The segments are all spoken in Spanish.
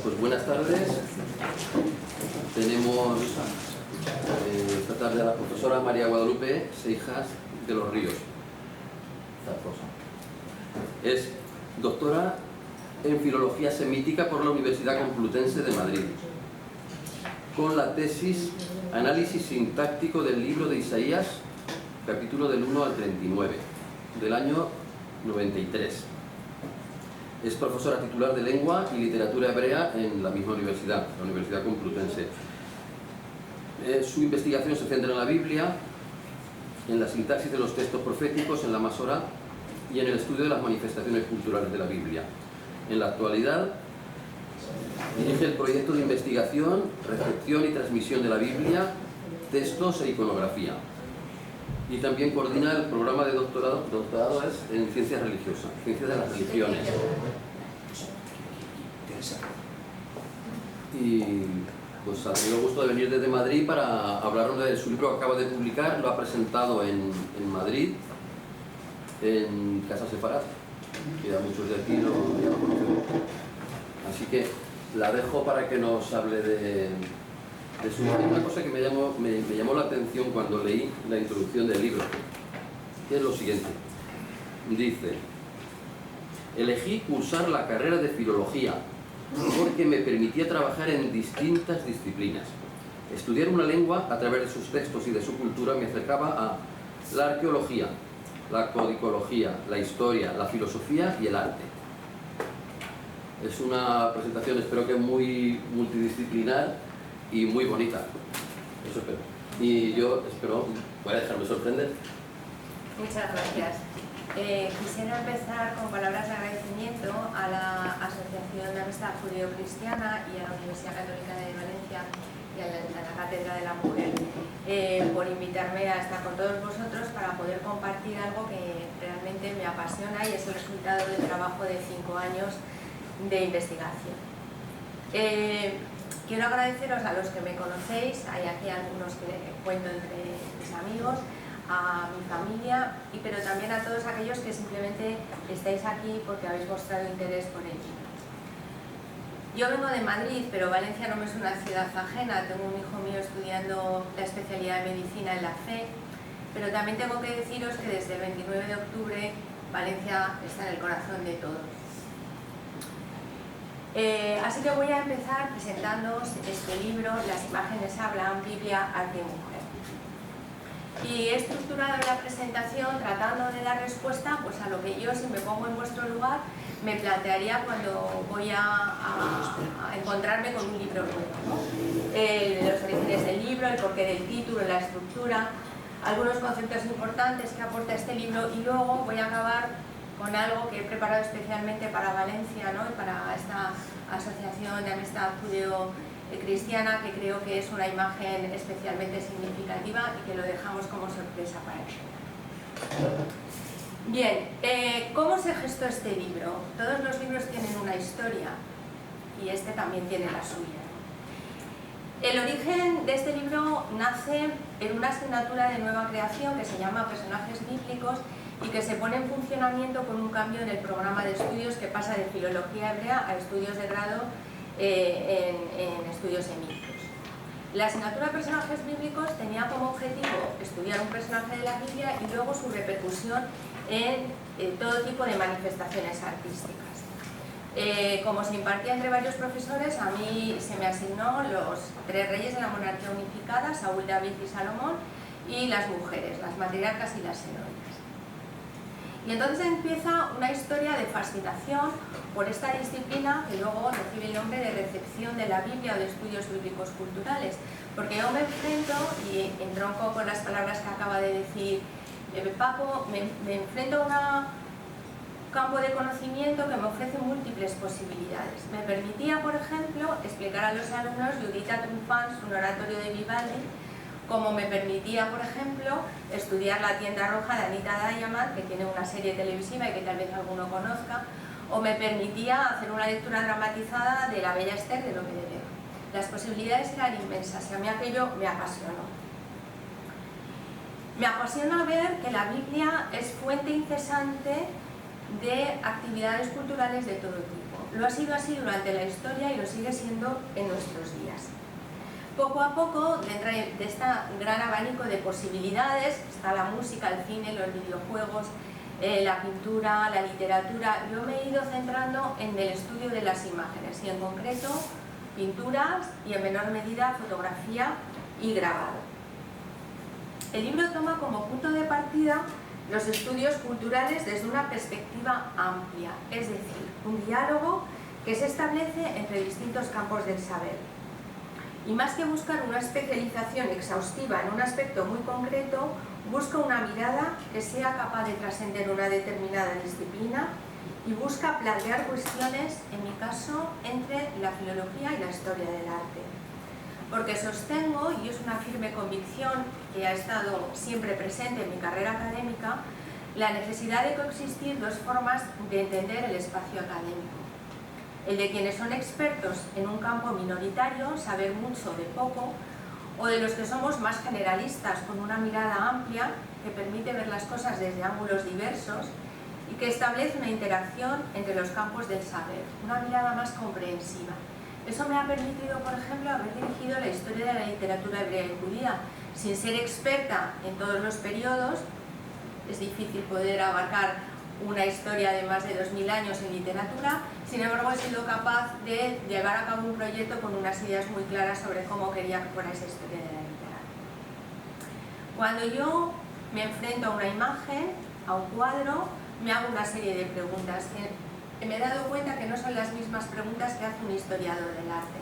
Pues buenas tardes. Tenemos esta tarde a la profesora María Guadalupe Seijas de los Ríos. Es doctora en Filología Semítica por la Universidad Complutense de Madrid, con la tesis Análisis sintáctico del libro de Isaías, capítulo del 1 al 39, del año 93. Es profesora titular de Lengua y Literatura Hebrea en la misma universidad, la Universidad Complutense. Su investigación se centra en la Biblia, en la sintaxis de los textos proféticos, en la Masora y en el estudio de las manifestaciones culturales de la Biblia. En la actualidad, dirige el proyecto de investigación, recepción y transmisión de la Biblia, textos e iconografía. Y también coordina el programa de doctorado en Ciencias Religiosas, Ciencias de las Religiones. Y pues ha tenido el gusto de venir desde Madrid para hablarnos de su libro que acaba de publicar. Lo ha presentado en Madrid, en Casa Separat, que ya muchos de aquí ya lo conocemos. Así que la dejo para que nos hable de su libro. Una cosa que me llamó la atención cuando leí la introducción del libro, que es lo siguiente. Dice: elegí cursar la carrera de Filología porque me permitía trabajar en distintas disciplinas. Estudiar una lengua a través de sus textos y de su cultura me acercaba a la arqueología, la codicología, la historia, la filosofía y el arte. Es una presentación, espero que muy multidisciplinar y muy bonita. Eso espero. Y yo espero, voy a dejarme sorprender. Muchas gracias. Quisiera empezar con palabras de agradecimiento a la Asociación de Amistad Judeo-Cristiana y a la Universidad Católica de Valencia y a la Cátedra de la Mujer por invitarme a estar con todos vosotros para poder compartir algo que realmente me apasiona y es el resultado del trabajo de 5 años de investigación. Quiero agradeceros a los que me conocéis, hay aquí algunos que cuento entre mis amigos, a mi familia, pero también a todos aquellos que simplemente estáis aquí porque habéis mostrado interés por ello. Yo vengo de Madrid, pero Valencia no me es una ciudad ajena. Tengo un hijo mío estudiando la especialidad de Medicina en la FE, pero también tengo que deciros que desde el 29 de octubre Valencia está en el corazón de todos. Así que voy a empezar presentándoos este libro, Las imágenes hablan, Biblia, arte y mujer. Y he estructurado la presentación tratando de dar respuesta pues, a lo que yo, si me pongo en vuestro lugar, me plantearía cuando voy a encontrarme con un libro nuevo, ¿no? Los orígenes del libro, el porqué del título, la estructura, algunos conceptos importantes que aporta este libro, y luego voy a acabar con algo que he preparado especialmente para Valencia, ¿no? Y para esta asociación de amistad judeo-cristiana, que creo que es una imagen especialmente significativa y que lo dejamos como sorpresa para ello. Bien, ¿cómo se gestó este libro? Todos los libros tienen una historia y este también tiene la suya. El origen de este libro nace en una asignatura de nueva creación que se llama Personajes Bíblicos y que se pone en funcionamiento con un cambio en el programa de estudios que pasa de Filología Hebrea a estudios de grado en estudios semíticos. La asignatura de Personajes Bíblicos tenía como objetivo estudiar un personaje de la Biblia y luego su repercusión en todo tipo de manifestaciones artísticas. Como se impartía entre varios profesores, a mí se me asignó los 3 reyes de la monarquía unificada, Saúl, David y Salomón, y las mujeres, las matriarcas y las heroínas. Y entonces empieza una historia de fascinación por esta disciplina que luego recibe el nombre de recepción de la Biblia o de estudios bíblicos culturales, porque yo me enfrento, y entronco con las palabras que acaba de decir Paco, me enfrento a un campo de conocimiento que me ofrece múltiples posibilidades. Me permitía, por ejemplo, explicar a los alumnos Judita Triunfans, un oratorio de Vivaldi, como me permitía, por ejemplo, estudiar La tienda roja de Anita Diamant, que tiene una serie televisiva y que tal vez alguno conozca, o me permitía hacer una lectura dramatizada de La Bella Ester de Lope de Vega. Las posibilidades eran inmensas y a mí aquello me apasionó. Me apasiona ver que la Biblia es fuente incesante de actividades culturales de todo tipo. Lo ha sido así durante la historia y lo sigue siendo en nuestros días. Poco a poco, dentro de este gran abanico de posibilidades, está la música, el cine, los videojuegos, la pintura, la literatura. Yo me he ido centrando en el estudio de las imágenes y en concreto pinturas y en menor medida fotografía y grabado. El libro toma como punto de partida los estudios culturales desde una perspectiva amplia, es decir, un diálogo que se establece entre distintos campos del saber. Y más que buscar una especialización exhaustiva en un aspecto muy concreto, busca una mirada que sea capaz de trascender una determinada disciplina y busca plantear cuestiones, en mi caso, entre la filología y la historia del arte. Porque sostengo, y es una firme convicción que ha estado siempre presente en mi carrera académica, la necesidad de coexistir dos formas de entender el espacio académico. El de quienes son expertos en un campo minoritario, saber mucho de poco, o de los que somos más generalistas, con una mirada amplia que permite ver las cosas desde ángulos diversos y que establece una interacción entre los campos del saber, una mirada más comprensiva. Eso me ha permitido, por ejemplo, haber dirigido la historia de la literatura hebrea y judía. Sin ser experta en todos los periodos, es difícil poder abarcar una historia de más de 2000 años en literatura, sin embargo he sido capaz de llevar a cabo un proyecto con unas ideas muy claras sobre cómo quería que fuera esa historia de la literatura. Cuando yo me enfrento a una imagen, a un cuadro, me hago una serie de preguntas que me he dado cuenta que no son las mismas preguntas que hace un historiador del arte.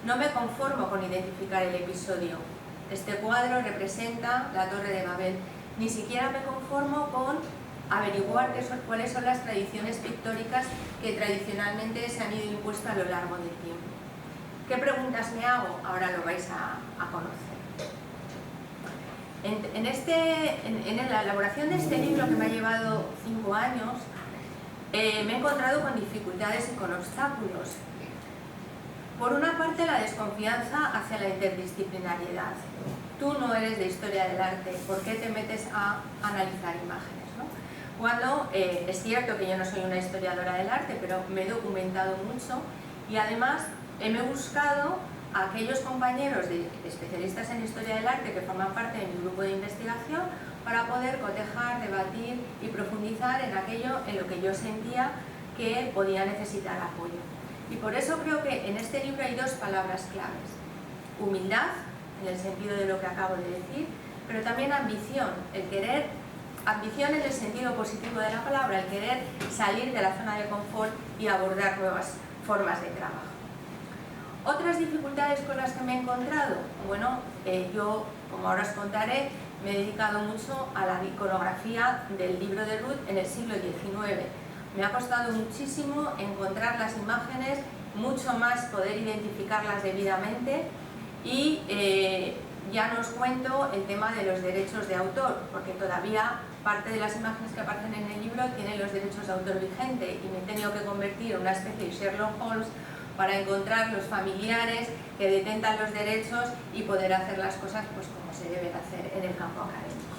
No me conformo con identificar el episodio. Este cuadro representa la Torre de Babel. Ni siquiera me conformo con averiguar cuáles son las tradiciones pictóricas que tradicionalmente se han ido impuestas a lo largo del tiempo. ¿Qué preguntas me hago? Ahora lo vais a conocer. En la elaboración de este libro, que me ha llevado 5 años, me he encontrado con dificultades y con obstáculos. Por una parte, la desconfianza hacia la interdisciplinariedad. Tú no eres de historia del arte, ¿por qué te metes a analizar imágenes, ¿no? Cuando es cierto que yo no soy una historiadora del arte, pero me he documentado mucho y además me he buscado a aquellos compañeros especialistas en historia del arte que forman parte de mi grupo de investigación para poder cotejar, debatir y profundizar en aquello en lo que yo sentía que podía necesitar apoyo. Y por eso creo que en este libro hay dos palabras claves: humildad, en el sentido de lo que acabo de decir, pero también ambición, el querer, ambición en el sentido positivo de la palabra, el querer salir de la zona de confort y abordar nuevas formas de trabajo. Otras dificultades con las que me he encontrado, bueno, yo, como ahora os contaré, me he dedicado mucho a la iconografía del libro de Ruth en el siglo XIX. Me ha costado muchísimo encontrar las imágenes, mucho más poder identificarlas debidamente y ya no os cuento el tema de los derechos de autor, porque todavía parte de las imágenes que aparecen en el libro tienen los derechos de autor vigente y me he tenido que convertir en una especie de Sherlock Holmes para encontrar los familiares que detentan los derechos y poder hacer las cosas pues como se deben hacer en el campo académico.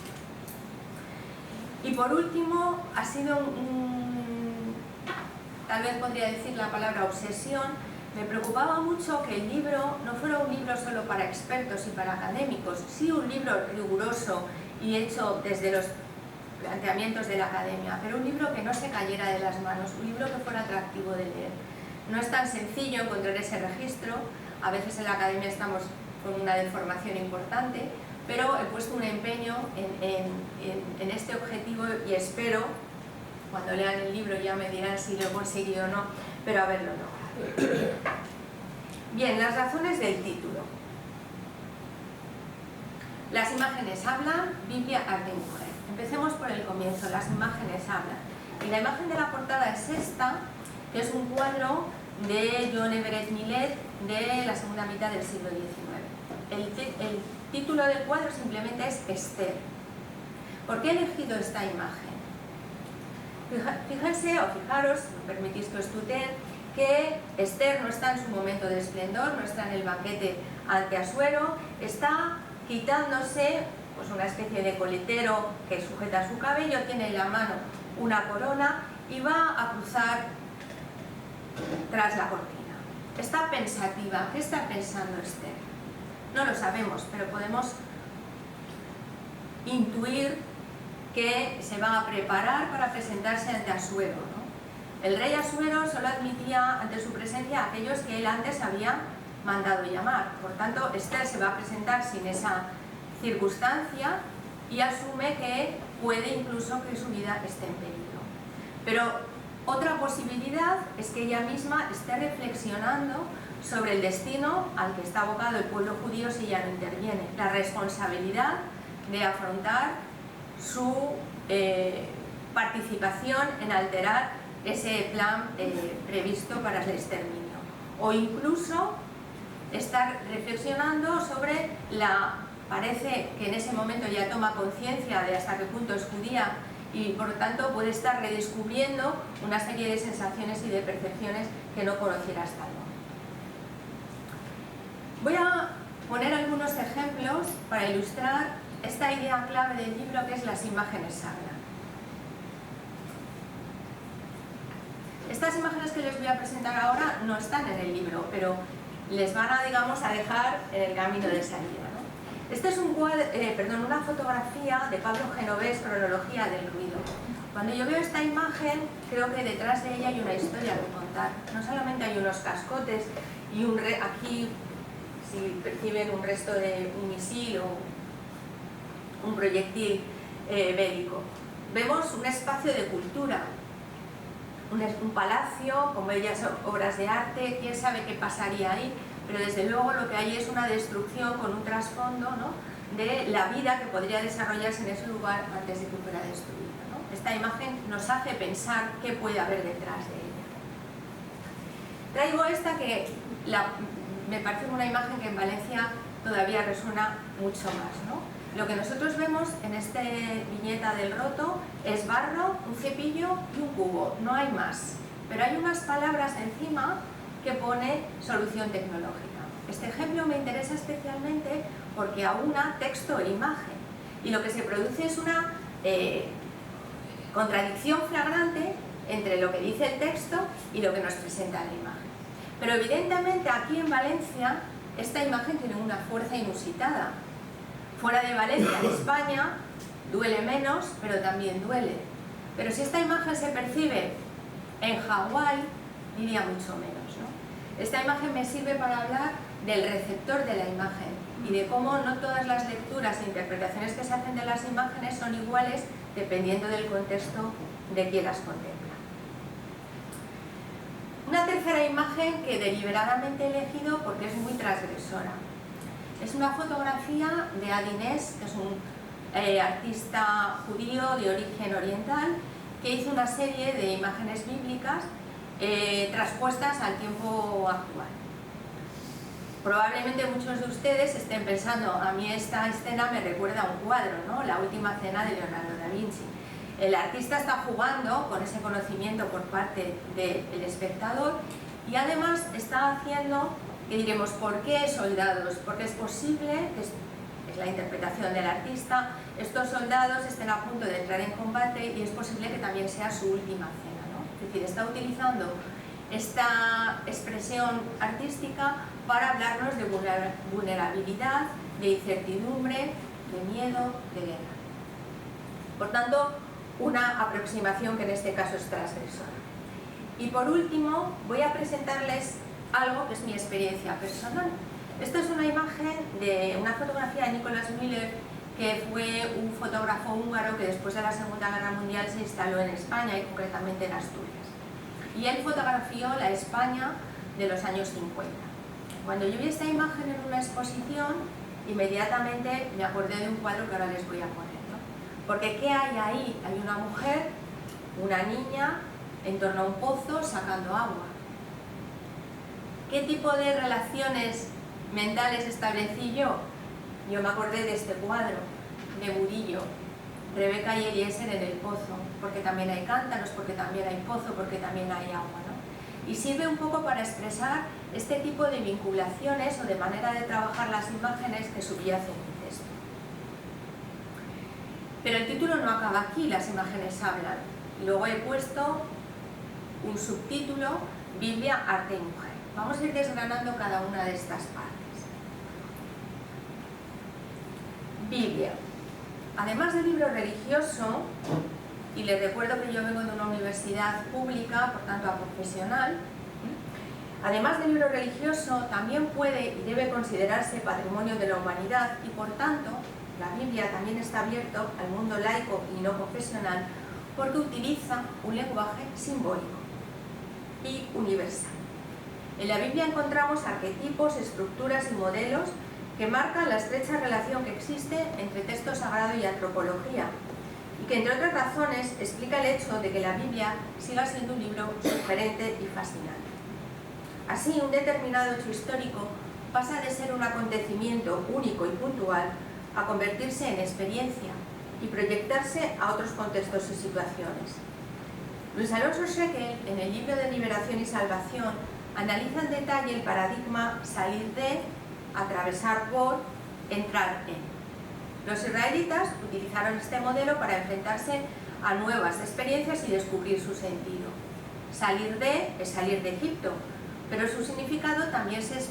Y por último, ha sido tal vez podría decir la palabra obsesión. Me preocupaba mucho que el libro no fuera un libro solo para expertos y para académicos, sí un libro riguroso y hecho desde los planteamientos de la academia, pero un libro que no se cayera de las manos, un libro que fuera atractivo de leer. No es tan sencillo encontrar ese registro, a veces en la academia estamos con una deformación importante, pero he puesto un empeño en este objetivo y espero, cuando lean el libro ya me dirán si lo he conseguido o no, pero haberlo logrado. Bien, las razones del título. Las imágenes hablan, Biblia, arte y mujer. Empecemos por el comienzo, las imágenes hablan. Y la imagen de la portada es esta, que es un cuadro de John Everett Millet de la segunda mitad del siglo XIX. El título del cuadro simplemente es Esther. ¿Por qué he elegido esta imagen? Fíjense o fijaros, si me permitís que os tutee, que Esther no está en su momento de esplendor, no está en el banquete ante Asuero, está quitándose pues, una especie de coletero que sujeta su cabello, tiene en la mano una corona y va a cruzar tras la cortina. Está pensativa. ¿Qué está pensando Esther? No lo sabemos, pero podemos intuir que se va a preparar para presentarse ante Asuero, ¿no? El rey Asuero solo admitía ante su presencia a aquellos que él antes había mandado llamar. Por tanto, Esther se va a presentar sin esa circunstancia y asume que puede incluso que su vida esté en peligro. Pero otra posibilidad es que ella misma esté reflexionando sobre el destino al que está abocado el pueblo judío si ella no interviene, la responsabilidad de afrontar su participación en alterar ese plan previsto para el exterminio, o incluso estar reflexionando sobre parece que en ese momento ya toma conciencia de hasta qué punto es judía y por tanto puede estar redescubriendo una serie de sensaciones y de percepciones que no conociera hasta el momento. Voy a poner algunos ejemplos para ilustrar esta idea clave del libro, que es las imágenes hablan. Estas imágenes que les voy a presentar ahora no están en el libro, pero les van a, digamos, a dejar en el camino de salida, ¿no? Este es una fotografía de Pablo Genovés, Cronología del ruido. Cuando yo veo esta imagen, creo que detrás de ella hay una historia que contar. No solamente hay unos cascotes y aquí, si perciben un resto de un misil o un proyectil bélico. Vemos un espacio de cultura, un palacio, con bellas obras de arte, quién sabe qué pasaría ahí, pero desde luego lo que hay es una destrucción con un trasfondo, ¿no?, de la vida que podría desarrollarse en ese lugar antes de que fuera destruida, ¿no? Esta imagen nos hace pensar qué puede haber detrás de ella. Traigo esta que me parece una imagen que en Valencia todavía resuena mucho más, ¿no? Lo que nosotros vemos en esta viñeta del roto es barro, un cepillo y un cubo, no hay más. Pero hay unas palabras encima que pone solución tecnológica. Este ejemplo me interesa especialmente porque aúna texto e imagen. Y lo que se produce es una contradicción flagrante entre lo que dice el texto y lo que nos presenta la imagen. Pero evidentemente aquí en Valencia esta imagen tiene una fuerza inusitada. Fuera de Valencia, en España, duele menos, pero también duele. Pero si esta imagen se percibe en Hawái, diría mucho menos, ¿no? Esta imagen me sirve para hablar del receptor de la imagen y de cómo no todas las lecturas e interpretaciones que se hacen de las imágenes son iguales dependiendo del contexto de quien las contempla. Una tercera imagen que deliberadamente he elegido porque es muy transgresora. Es una fotografía de Adinés, que es un artista judío de origen oriental, que hizo una serie de imágenes bíblicas traspuestas al tiempo actual. Probablemente muchos de ustedes estén pensando, a mí esta escena me recuerda a un cuadro, ¿no?, La última cena de Leonardo da Vinci. El artista está jugando con ese conocimiento por parte del espectador y además está haciendo, que diremos, ¿por qué soldados? Porque es posible, es la interpretación del artista, estos soldados estén a punto de entrar en combate y es posible que también sea su última cena, ¿no? Es decir, está utilizando esta expresión artística para hablarnos de vulnerabilidad, de incertidumbre, de miedo, de guerra. Por tanto, una aproximación que en este caso es transgresora. Y por último, voy a presentarles algo que es mi experiencia personal. Esta es una imagen de una fotografía de Nicholas Miller, que fue un fotógrafo húngaro que después de la Segunda Guerra Mundial se instaló en España y concretamente en Asturias. Y él fotografió la España de los años 50. Cuando yo vi esta imagen en una exposición, inmediatamente me acordé de un cuadro que ahora les voy a poner, ¿no? Porque ¿qué hay ahí? Hay una mujer, una niña, en torno a un pozo sacando agua. ¿Qué tipo de relaciones mentales establecí yo? Yo me acordé de este cuadro, de Murillo, Rebeca y Eliezer en el pozo, porque también hay cántaros, porque también hay pozo, porque también hay agua, ¿no? Y sirve un poco para expresar este tipo de vinculaciones o de manera de trabajar las imágenes que subyace en mi texto. Pero el título no acaba aquí, las imágenes hablan. Luego he puesto un subtítulo, Biblia, arte y mujer. Vamos a ir desgranando cada una de estas partes. Biblia. Además de libro religioso, y les recuerdo que yo vengo de una universidad pública, por tanto profesional, además del libro religioso, también puede y debe considerarse patrimonio de la humanidad y, por tanto, la Biblia también está abierto al mundo laico y no confesional porque utiliza un lenguaje simbólico y universal. En la Biblia encontramos arquetipos, estructuras y modelos que marcan la estrecha relación que existe entre texto sagrado y antropología y que, entre otras razones, explica el hecho de que la Biblia siga siendo un libro sugerente y fascinante. Así, un determinado hecho histórico pasa de ser un acontecimiento único y puntual a convertirse en experiencia y proyectarse a otros contextos y situaciones. Luis Alonso Scheckel, en el libro de Liberación y Salvación, analiza en detalle el paradigma salir de, atravesar por, entrar en. Los israelitas utilizaron este modelo para enfrentarse a nuevas experiencias y descubrir su sentido. Salir de es salir de Egipto, pero su significado también se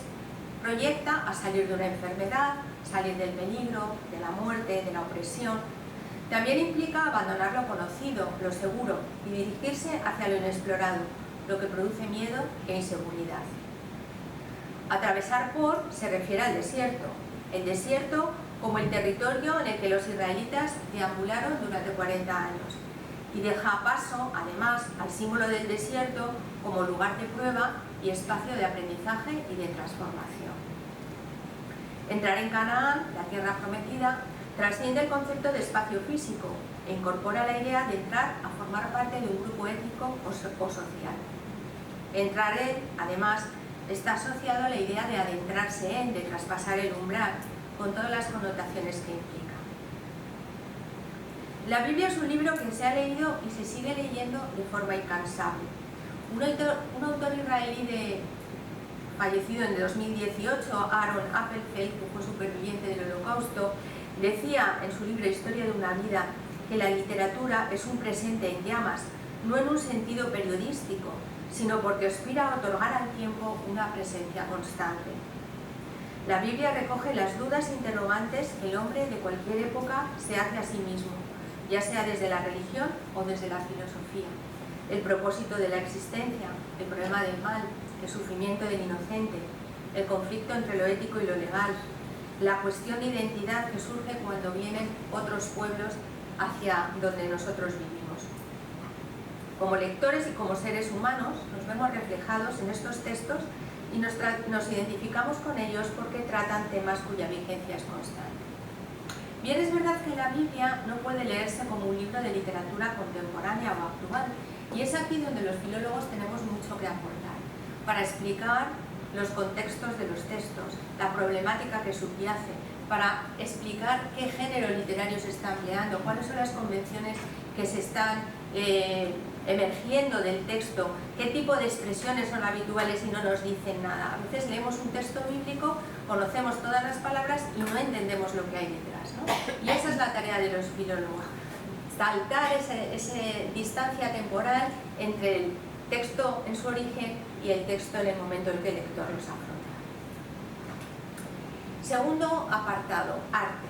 proyecta a salir de una enfermedad, salir del peligro, de la muerte, de la opresión. También implica abandonar lo conocido, lo seguro, y dirigirse hacia lo inexplorado, lo que produce miedo e inseguridad. Atravesar por se refiere al desierto. El desierto como el territorio en el que los israelitas deambularon durante 40 años y deja paso, además, al símbolo del desierto como lugar de prueba y espacio de aprendizaje y de transformación. Entrar en Canaán, la tierra prometida, trasciende el concepto de espacio físico e incorpora la idea de entrar a formar parte de un grupo étnico o social. Entrar en, además, está asociado a la idea de adentrarse en, de traspasar el umbral, con todas las connotaciones que implica. La Biblia es un libro que se ha leído y se sigue leyendo de forma incansable. Un autor israelí fallecido en 2018, Aaron Appelfeld, que fue superviviente del Holocausto, decía en su libro Historia de una vida que la literatura es un presente en llamas, no en un sentido periodístico, sino porque aspira a otorgar al tiempo una presencia constante. La Biblia recoge las dudas e interrogantes que el hombre de cualquier época se hace a sí mismo, ya sea desde la religión o desde la filosofía. El propósito de la existencia, el problema del mal, el sufrimiento del inocente, el conflicto entre lo ético y lo legal, la cuestión de identidad que surge cuando vienen otros pueblos hacia donde nosotros vivimos. Como lectores y como seres humanos nos vemos reflejados en estos textos y nos identificamos con ellos porque tratan temas cuya vigencia es constante. Bien, es verdad que la Biblia no puede leerse como un libro de literatura contemporánea o actual, y es aquí donde los filólogos tenemos mucho que aportar, para explicar los contextos de los textos, la problemática que subyace, para explicar qué género literario se está empleando, cuáles son las convenciones que se están emergiendo del texto, qué tipo de expresiones son habituales y no nos dicen nada. A veces leemos un texto bíblico, conocemos todas las palabras y no entendemos lo que hay detrás, ¿no? Y esa es la tarea de los filólogos, saltar esa distancia temporal entre el texto en su origen y el texto en el momento en que el lector los afronta. Segundo apartado, arte.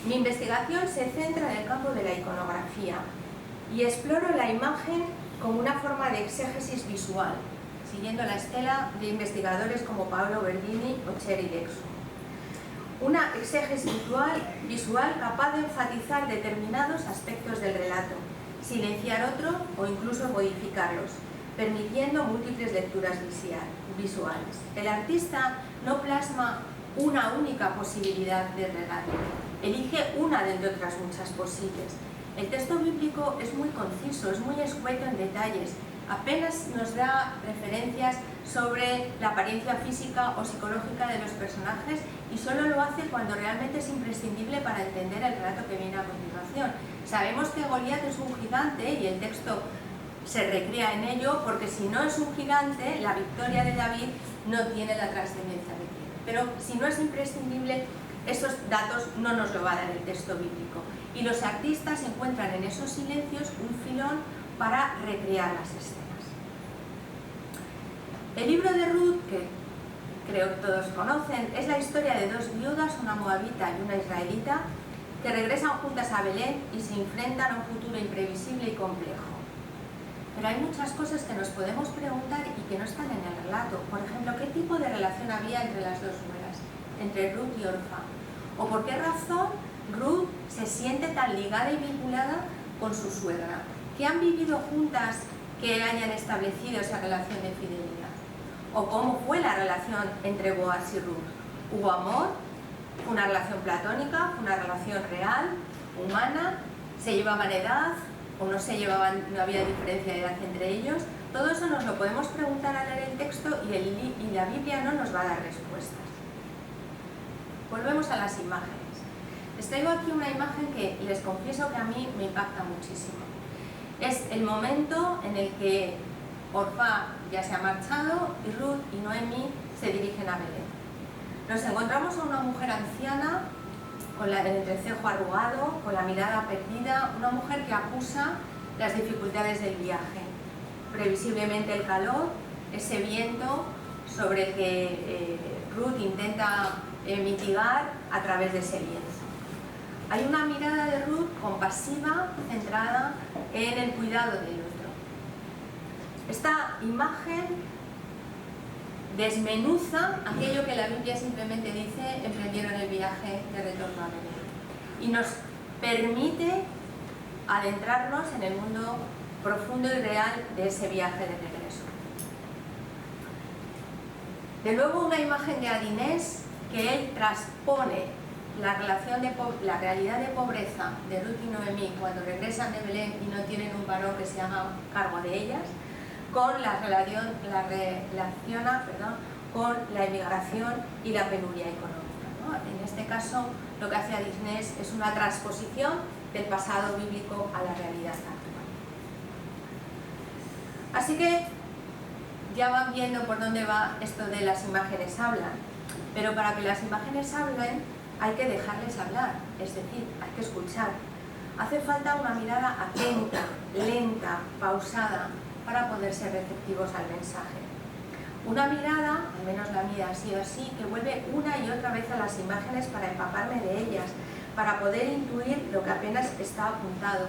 Mi investigación se centra en el campo de la iconografía y exploro la imagen como una forma de exégesis visual, siguiendo la estela de investigadores como Paolo Verdini o Thierry Dexon. Una exégesis visual capaz de enfatizar determinados aspectos del relato, silenciar otro o incluso modificarlos, permitiendo múltiples lecturas visuales. El artista no plasma una única posibilidad de relato, elige una de otras muchas posibles. El texto bíblico es muy conciso, es muy escueto en detalles, apenas nos da referencias sobre la apariencia física o psicológica de los personajes y solo lo hace cuando realmente es imprescindible para entender el relato que viene a continuación. Sabemos que Goliat es un gigante y el texto se recrea en ello porque si no es un gigante, la victoria de David no tiene la trascendencia que tiene. Pero si no es imprescindible, esos datos no nos lo va a dar el texto bíblico. Y los artistas encuentran en esos silencios un filón para recrear las escenas. El libro de Ruth, que creo que todos conocen, es la historia de dos viudas, una moabita y una israelita, que regresan juntas a Belén y se enfrentan a un futuro imprevisible y complejo. Pero hay muchas cosas que nos podemos preguntar y que no están en el relato. Por ejemplo, ¿qué tipo de relación había entre las dos nueras, entre Ruth y Orfa? ¿O por qué razón Ruth se siente tan ligada y vinculada con su suegra? ¿Qué han vivido juntas que hayan establecido esa relación de fidelidad? ¿O cómo fue la relación entre Boaz y Ruth? ¿Hubo amor? ¿Fue una relación platónica? ¿Fue una relación real, humana? ¿Se llevaban edad? ¿O no se llevaban, no había diferencia de edad entre ellos? Todo eso nos lo podemos preguntar al leer el texto y la Biblia no nos va a dar respuestas. Volvemos a las imágenes. Les traigo aquí una imagen que les confieso que a mí me impacta muchísimo. Es el momento en el que Orfa ya se ha marchado y Ruth y Noemí se dirigen a Belén. Nos encontramos a una mujer anciana con el entrecejo arrugado, con la mirada perdida, una mujer que acusa las dificultades del viaje. Previsiblemente el calor, ese viento sobre el que Ruth intenta mitigar a través de ese lienzo. Hay una mirada de Ruth compasiva, centrada en el cuidado del otro. Esta imagen desmenuza aquello que la Biblia simplemente dice: emprendieron el viaje de retorno a Belén, y nos permite adentrarnos en el mundo profundo y real de ese viaje de regreso. De nuevo una imagen de Adinés, que él transpone la realidad de pobreza de Ruth y Noemí cuando regresan de Belén y no tienen un varón que se haga cargo de ellas, con relaciona con la emigración y la penuria económica, ¿no? En este caso, lo que hace Adinés es una transposición del pasado bíblico a la realidad actual. Así que ya van viendo por dónde va esto de las imágenes hablan, pero para que las imágenes hablen hay que dejarles hablar, es decir, hay que escuchar. Hace falta una mirada atenta, lenta, pausada, para poder ser receptivos al mensaje. Una mirada, al menos la mía ha sido así, que vuelve una y otra vez a las imágenes para empaparme de ellas, para poder intuir lo que apenas está apuntado.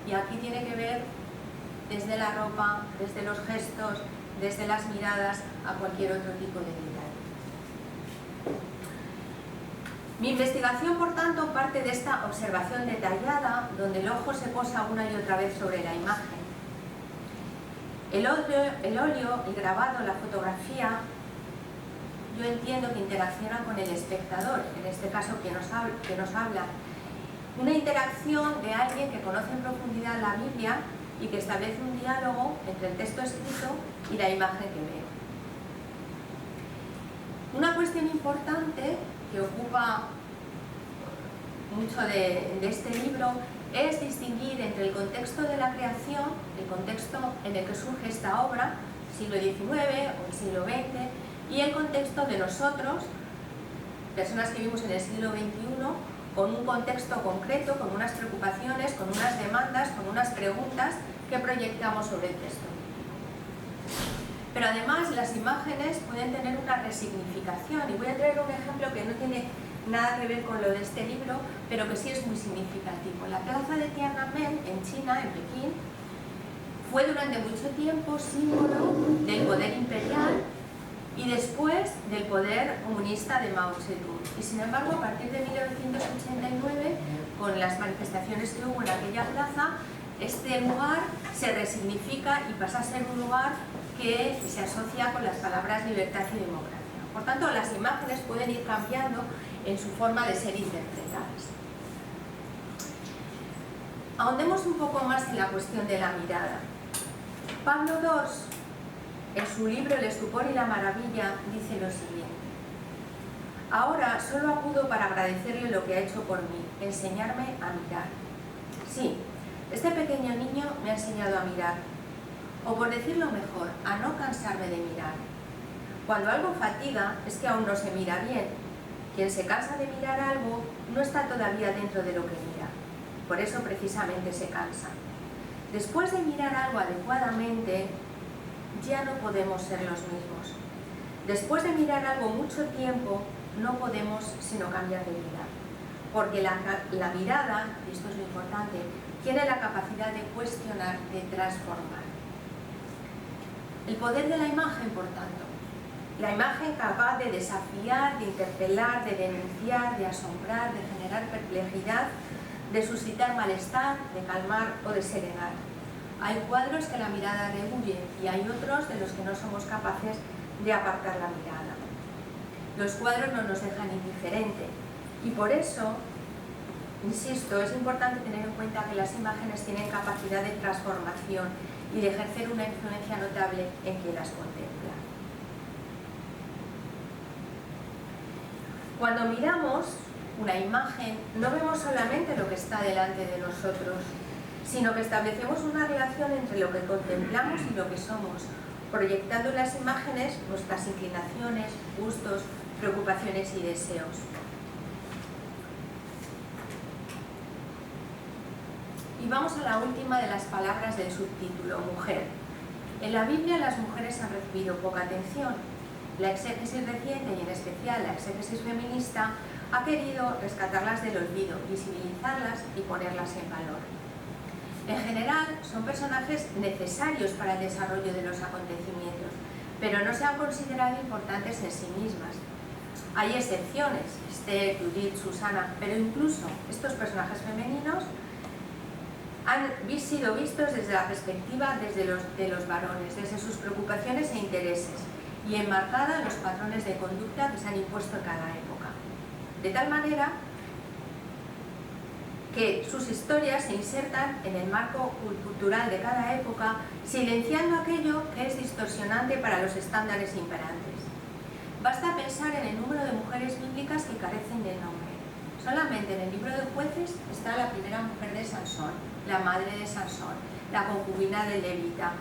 Y aquí tiene que ver desde la ropa, desde los gestos, desde las miradas, a cualquier otro tipo de detalle. Mi investigación, por tanto, parte de esta observación detallada, donde el ojo se posa una y otra vez sobre la imagen. El óleo, el grabado, la fotografía, yo entiendo que interacciona con el espectador, en este caso que nos habla. Una interacción de alguien que conoce en profundidad la Biblia y que establece un diálogo entre el texto escrito y la imagen que veo. Una cuestión importante que ocupa mucho de este libro es distinguir entre el contexto de la creación, el contexto en el que surge esta obra, siglo XIX o el siglo XX, y el contexto de nosotros, personas que vivimos en el siglo XXI, con un contexto concreto, con unas preocupaciones, con unas demandas, con unas preguntas que proyectamos sobre el texto. Pero además las imágenes pueden tener una resignificación, y voy a traer un ejemplo que no tiene nada que ver con lo de este libro, pero que sí es muy significativo. La plaza de Tiananmen, en China, en Pekín, fue durante mucho tiempo símbolo del poder imperial y después del poder comunista de Mao Zedong. Y sin embargo, a partir de 1989, con las manifestaciones que hubo en aquella plaza, este lugar se resignifica y pasa a ser un lugar que se asocia con las palabras libertad y democracia. Por tanto, las imágenes pueden ir cambiando en su forma de ser interpretadas. Ahondemos un poco más en la cuestión de la mirada. Pablo Dors, en su libro El estupor y la maravilla, dice lo siguiente: ahora solo acudo para agradecerle lo que ha hecho por mí, enseñarme a mirar. Sí, este pequeño niño me ha enseñado a mirar, o por decirlo mejor, a no cansarme de mirar. Cuando algo fatiga es que aún no se mira bien. Quien se cansa de mirar algo no está todavía dentro de lo que mira. Por eso precisamente se cansa. Después de mirar algo adecuadamente, ya no podemos ser los mismos. Después de mirar algo mucho tiempo, no podemos sino cambiar de vida. Porque la mirada, y esto es lo importante, tiene la capacidad de cuestionar, de transformar. El poder de la imagen, por tanto. La imagen capaz de desafiar, de interpelar, de denunciar, de asombrar, de generar perplejidad, de suscitar malestar, de calmar o de serenar. Hay cuadros que la mirada rehuye y hay otros de los que no somos capaces de apartar la mirada. Los cuadros no nos dejan indiferente y por eso, insisto, es importante tener en cuenta que las imágenes tienen capacidad de transformación y de ejercer una influencia notable en quien las contempla. Cuando miramos una imagen, no vemos solamente lo que está delante de nosotros, sino que establecemos una relación entre lo que contemplamos y lo que somos, proyectando en las imágenes nuestras inclinaciones, gustos, preocupaciones y deseos. Y vamos a la última de las palabras del subtítulo, mujer. En la Biblia las mujeres han recibido poca atención. La exégesis reciente y en especial la exégesis feminista ha querido rescatarlas del olvido, visibilizarlas y ponerlas en valor. En general son personajes necesarios para el desarrollo de los acontecimientos, pero no se han considerado importantes en sí mismas. Hay excepciones, Esther, Judith, Susana, pero incluso estos personajes femeninos han sido vistos desde la perspectiva de los varones, desde sus preocupaciones e intereses, y enmarcada en los patrones de conducta que se han impuesto en cada época. De tal manera que sus historias se insertan en el marco cultural de cada época, silenciando aquello que es distorsionante para los estándares imperantes. Basta pensar en el número de mujeres bíblicas que carecen de nombre. Solamente en el libro de Jueces está la primera mujer de Sansón, la madre de Sansón, la concubina de Levita,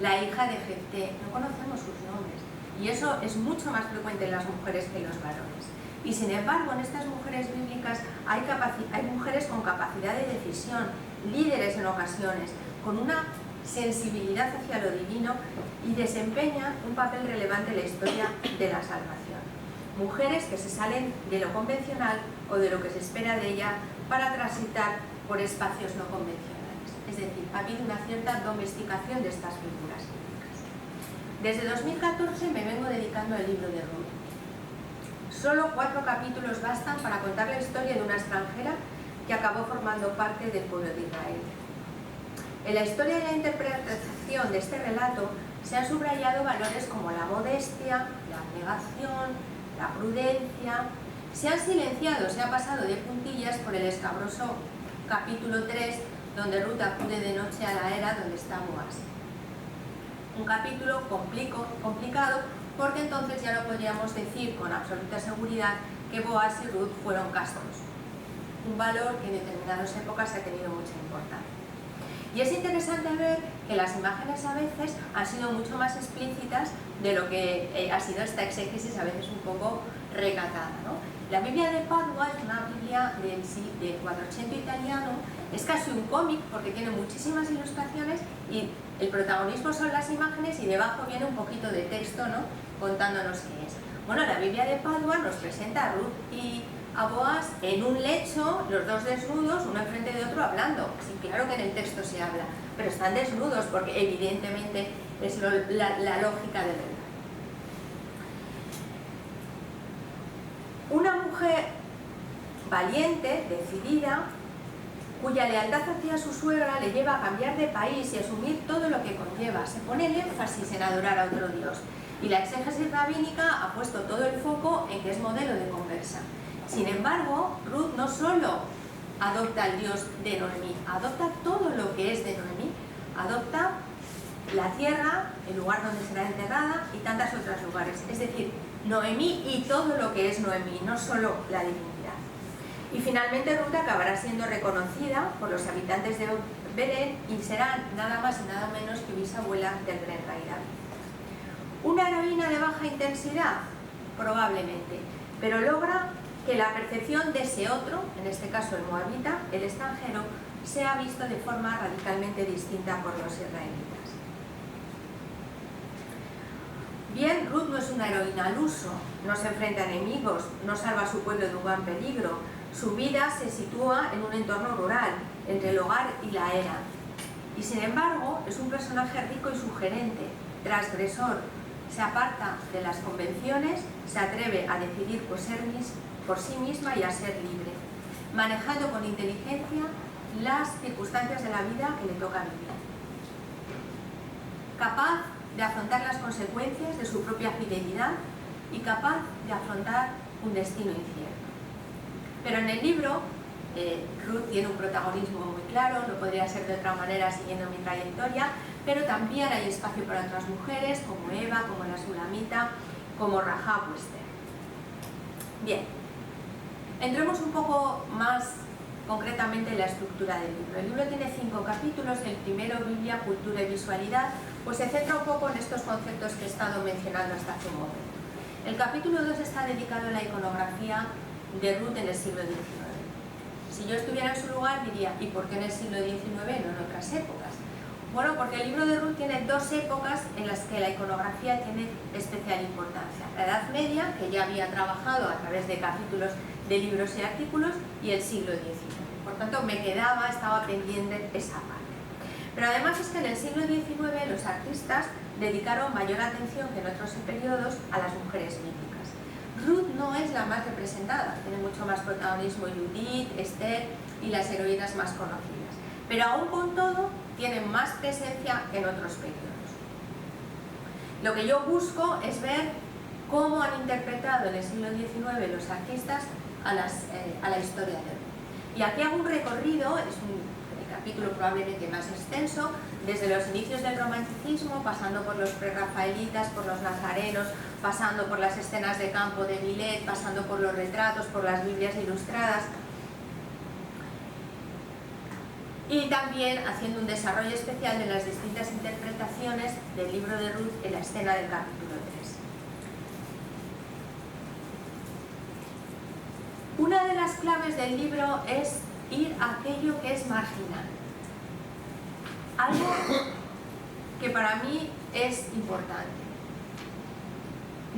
la hija de Jefté. No conocemos sus nombres y eso es mucho más frecuente en las mujeres que en los varones. Y sin embargo, en estas mujeres bíblicas hay mujeres con capacidad de decisión, líderes en ocasiones, con una sensibilidad hacia lo divino y desempeñan un papel relevante en la historia de la salvación. Mujeres que se salen de lo convencional o de lo que se espera de ella para transitar por espacios no convencionales. Es decir, ha habido una cierta domesticación de estas figuras bíblicas. Desde 2014 me vengo dedicando al libro de Ruth. Solo 4 capítulos bastan para contar la historia de una extranjera que acabó formando parte del pueblo de Israel. En la historia y la interpretación de este relato se han subrayado valores como la modestia, la abnegación, la prudencia. Se han silenciado, se ha pasado de puntillas por el escabroso capítulo 3, donde Ruth acude de noche a la era donde está Boaz. Un capítulo complicado, porque entonces ya no podríamos decir con absoluta seguridad que Boaz y Ruth fueron castos, un valor que en determinadas épocas ha tenido mucha importancia. Y es interesante ver que las imágenes a veces han sido mucho más explícitas de lo que ha sido esta exégesis a veces un poco recatada, ¿no? La Biblia de Padua es una Biblia de 400 italiano, es casi un cómic porque tiene muchísimas ilustraciones y el protagonismo son las imágenes y debajo viene un poquito de texto, ¿no?, contándonos qué es. Bueno, la Biblia de Padua nos presenta a Ruth y a Boaz en un lecho, los dos desnudos, uno enfrente de otro hablando. Sí, claro que en el texto se habla, pero están desnudos porque evidentemente es la lógica del relato. Una mujer valiente, decidida, cuya lealtad hacia su suegra le lleva a cambiar de país y asumir todo lo que conlleva. Se pone el énfasis en adorar a otro Dios. Y la exégesis rabínica ha puesto todo el foco en que es modelo de conversa. Sin embargo, Ruth no solo adopta al Dios de Noemí, adopta todo lo que es de Noemí, adopta la tierra, el lugar donde será enterrada y tantos otros lugares. Es decir, Noemí y todo lo que es Noemí, no solo la divinidad. Y finalmente Ruth acabará siendo reconocida por los habitantes de Belén y será nada más y nada menos que bisabuela del gran rey David. ¿Una heroína de baja intensidad? Probablemente, pero logra que la percepción de ese otro, en este caso el moabita, el extranjero, sea visto de forma radicalmente distinta por los israelitas. Bien, Ruth no es una heroína al uso, no se enfrenta a enemigos, no salva a su pueblo de un gran peligro. Su vida se sitúa en un entorno rural, entre el hogar y la era. Y sin embargo, es un personaje rico y sugerente, transgresor, se aparta de las convenciones, se atreve a decidir por sí misma y a ser libre, manejando con inteligencia las circunstancias de la vida que le toca vivir. Capaz de afrontar las consecuencias de su propia fidelidad y capaz de afrontar un destino incierto. Pero en el libro, Ruth tiene un protagonismo muy claro, no podría ser de otra manera siguiendo mi trayectoria, pero también hay espacio para otras mujeres, como Eva, como la Sulamita, como Rahab o Esther. Bien, entremos un poco más concretamente en la estructura del libro. El libro tiene 5 capítulos, el primero, Biblia, cultura y visualidad, pues se centra un poco en estos conceptos que he estado mencionando hasta hace un momento. El capítulo 2 está dedicado a la iconografía de Ruth en el siglo XIX. Si yo estuviera en su lugar diría, ¿y por qué en el siglo XIX, no en otras épocas? Bueno, porque el libro de Ruth tiene 2 épocas en las que la iconografía tiene especial importancia. La Edad Media, que ya había trabajado a través de capítulos de libros y artículos, y el siglo XIX. Por tanto, estaba pendiente esa parte. Pero además es que en el siglo XIX los artistas dedicaron mayor atención que en otros periodos a las mujeres míticas. Ruth no es la más representada, tiene mucho más protagonismo Judith, Esther y las heroínas más conocidas. Pero aún con todo, tienen más presencia que en otros periodos. Lo que yo busco es ver cómo han interpretado en el siglo XIX los artistas a la historia de Ruth. Y aquí hago un recorrido, es el capítulo probablemente más extenso, desde los inicios del romanticismo, pasando por los prerrafaelitas, por los nazarenos, pasando por las escenas de campo de Millet, pasando por los retratos, por las Biblias ilustradas, y también haciendo un desarrollo especial de las distintas interpretaciones del libro de Ruth en la escena del capítulo 3. Una de las claves del libro es ir a aquello que es marginal. Algo que para mí es importante.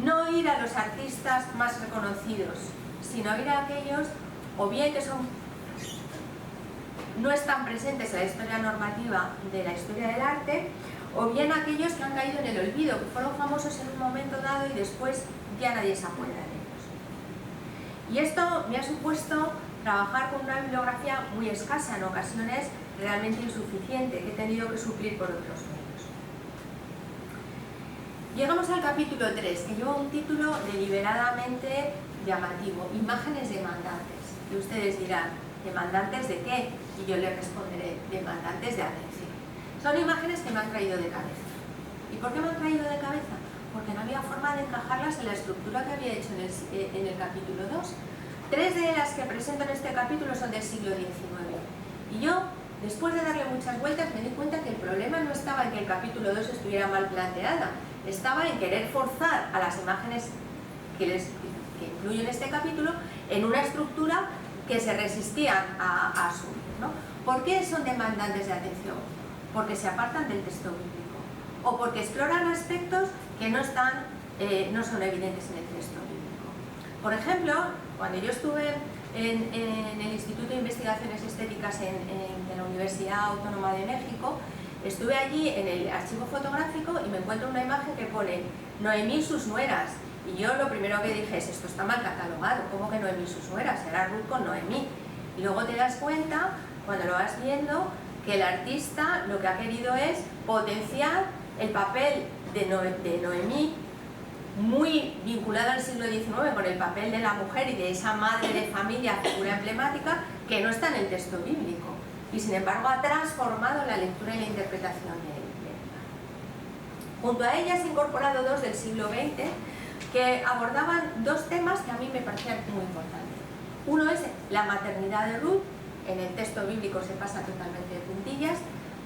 No ir a los artistas más reconocidos, sino ir a aquellos, o bien que no están presentes en la historia normativa de la historia del arte, o bien aquellos que han caído en el olvido, que fueron famosos en un momento dado y después ya nadie se acuerda de ellos. Y esto me ha supuesto trabajar con una bibliografía muy escasa, en ocasiones realmente insuficiente, que he tenido que suplir por otros medios. Llegamos al capítulo 3, que lleva un título deliberadamente llamativo, Imágenes demandantes. Y ustedes dirán, ¿demandantes de qué? Y yo les responderé, demandantes de atención. Son imágenes que me han traído de cabeza. ¿Y por qué me han traído de cabeza? Porque no había forma de encajarlas en la estructura que había hecho en el capítulo 2. 3 de las que presento en este capítulo son del siglo XIX. Y yo, después de darle muchas vueltas, me di cuenta que el problema no estaba en que el capítulo 2 estuviera mal planteada, estaba en querer forzar a las imágenes que incluyo en este capítulo en una estructura que se resistían a asumir, ¿no? ¿Por qué son demandantes de atención? Porque se apartan del texto bíblico o porque exploran aspectos que no son evidentes en el texto bíblico. Por ejemplo, cuando yo estuve en el Instituto de Investigaciones Estéticas de la Universidad Autónoma de México, estuve allí en el archivo fotográfico y me encuentro una imagen que pone Noemí y sus nueras. Y yo lo primero que dije es, esto está mal catalogado, ¿cómo que Noemí y sus nueras? Era Ruth con Noemí. Y luego te das cuenta, cuando lo vas viendo, que el artista lo que ha querido es potenciar el papel de Noemí, muy vinculado al siglo XIX con el papel de la mujer y de esa madre de familia, figura emblemática, que no está en el texto bíblico. Y sin embargo ha transformado la lectura y la interpretación de él. Junto a ella se han incorporado 2 del siglo XX, que abordaban 2 temas que a mí me parecían muy importantes. Uno es la maternidad de Ruth. En el texto bíblico se pasa totalmente de puntillas.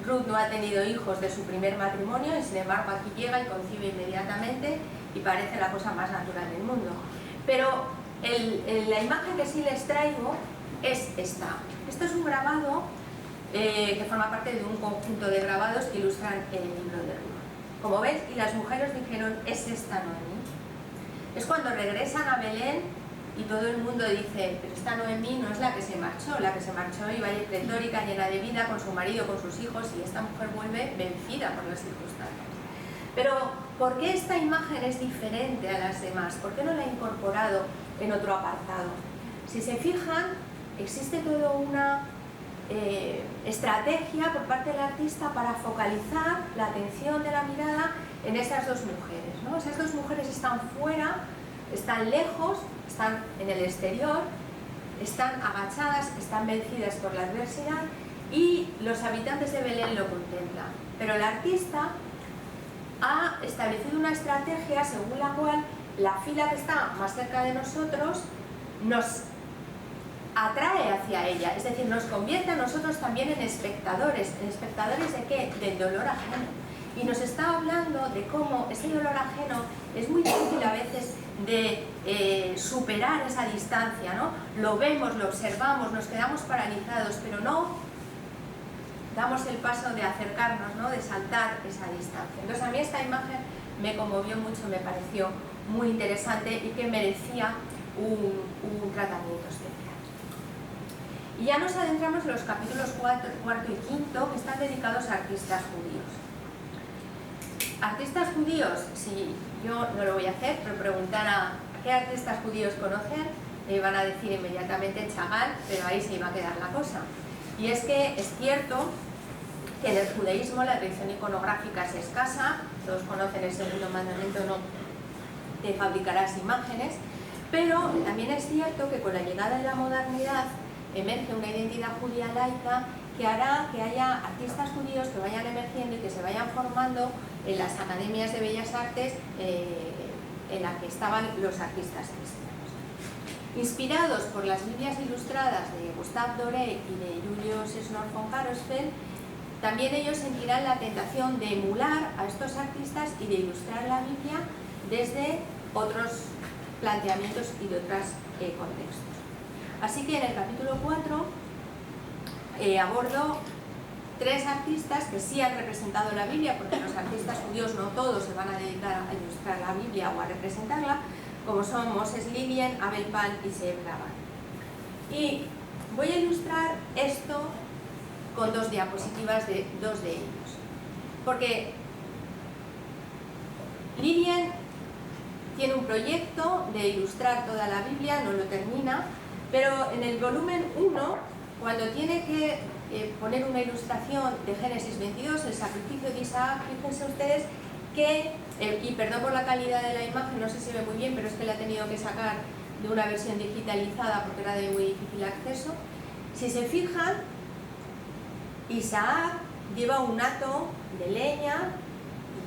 Ruth no ha tenido hijos de su primer matrimonio y sin embargo aquí llega y concibe inmediatamente y parece la cosa más natural del mundo. Pero la imagen que sí les traigo es esta. Esto es un grabado que forma parte de un conjunto de grabados que ilustran el libro de Ruth. Como veis, y las mujeres dijeron, es esta Noemí. Es cuando regresan a Belén y todo el mundo dice, pero esta Noemí no es la que se marchó iba pletórica, llena de vida, con su marido, con sus hijos, y esta mujer vuelve vencida por las circunstancias. Pero, ¿por qué esta imagen es diferente a las demás? ¿Por qué no la he incorporado en otro apartado? Si se fijan, existe toda una estrategia por parte del artista para focalizar la atención de la mirada en estas dos mujeres, ¿no? Esas dos mujeres están fuera, están lejos, están en el exterior, están agachadas, están vencidas por la adversidad y los habitantes de Belén lo contemplan. Pero el artista ha establecido una estrategia según la cual la fila que está más cerca de nosotros nos atrae hacia ella, es decir, nos convierte a nosotros también en espectadores. ¿En espectadores de qué? Del dolor ajeno. Y nos está hablando de cómo ese dolor ajeno es muy difícil a veces de superar esa distancia, ¿no? Lo vemos, lo observamos, nos quedamos paralizados, pero no damos el paso de acercarnos, ¿no? De saltar esa distancia. Entonces a mí esta imagen me conmovió mucho, me pareció muy interesante y que merecía un tratamiento especial. Y ya nos adentramos en los capítulos 4 y 5 que están dedicados a artistas judíos. Artistas judíos, si yo no lo voy a hacer, pero preguntar a qué artistas judíos conocen, me iban a decir inmediatamente Chagall, pero ahí se iba a quedar la cosa. Y es que es cierto que en el judaísmo la tradición iconográfica es escasa, todos conocen el segundo mandamiento, no te fabricarás imágenes, pero también es cierto que con la llegada de la modernidad emerge una identidad judía laica que hará que haya artistas judíos que vayan emergiendo y que se vayan formando en las academias de bellas artes en las que estaban los artistas cristianos. Inspirados por las Biblias ilustradas de Gustave Doré y de Julius Schnorr von Carolsfeld, también ellos sentirán la tentación de emular a estos artistas y de ilustrar la Biblia desde otros planteamientos y de otros contextos. Así que en el capítulo 4 abordo tres artistas que sí han representado la Biblia, porque los artistas judíos no todos se van a dedicar a ilustrar la Biblia o a representarla, como son Moses Lilien, Abel Pan y Zeev Laban. Y voy a ilustrar esto con dos diapositivas de dos de ellos, porque Lilien tiene un proyecto de ilustrar toda la Biblia, no lo termina, pero en el volumen 1, cuando tiene que poner una ilustración de Génesis 22, el sacrificio de Isaac, fíjense ustedes que, y perdón por la calidad de la imagen, no sé si se ve muy bien, pero es que la he tenido que sacar de una versión digitalizada porque era de muy difícil acceso. Si se fijan, Isaac lleva un hato de leña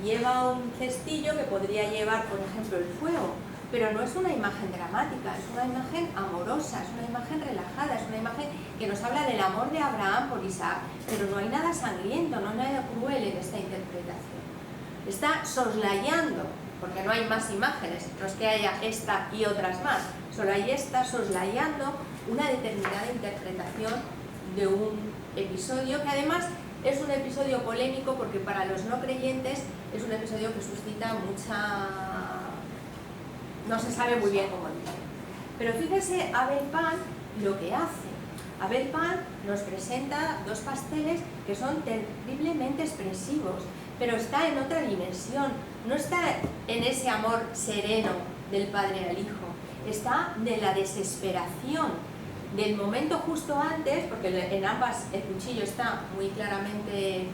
y lleva un cestillo que podría llevar, por ejemplo, el fuego. Pero no es una imagen dramática, es una imagen amorosa, es una imagen relajada, es una imagen que nos habla del amor de Abraham por Isaac, pero no hay nada sangriento, no hay nada cruel en esta interpretación. Está soslayando, porque no hay más imágenes, no es que haya esta y otras más, solo hay esta soslayando una determinada interpretación de un episodio que además es un episodio polémico porque para los no creyentes es un episodio que suscita mucha... no se sabe muy bien cómo dice. Pero fíjense Abel Pan lo que hace. Abel Pan nos presenta dos pasteles que son terriblemente expresivos, pero está en otra dimensión, no está en ese amor sereno del padre al hijo, está de la desesperación, del momento justo antes, porque en ambas el cuchillo está muy claramente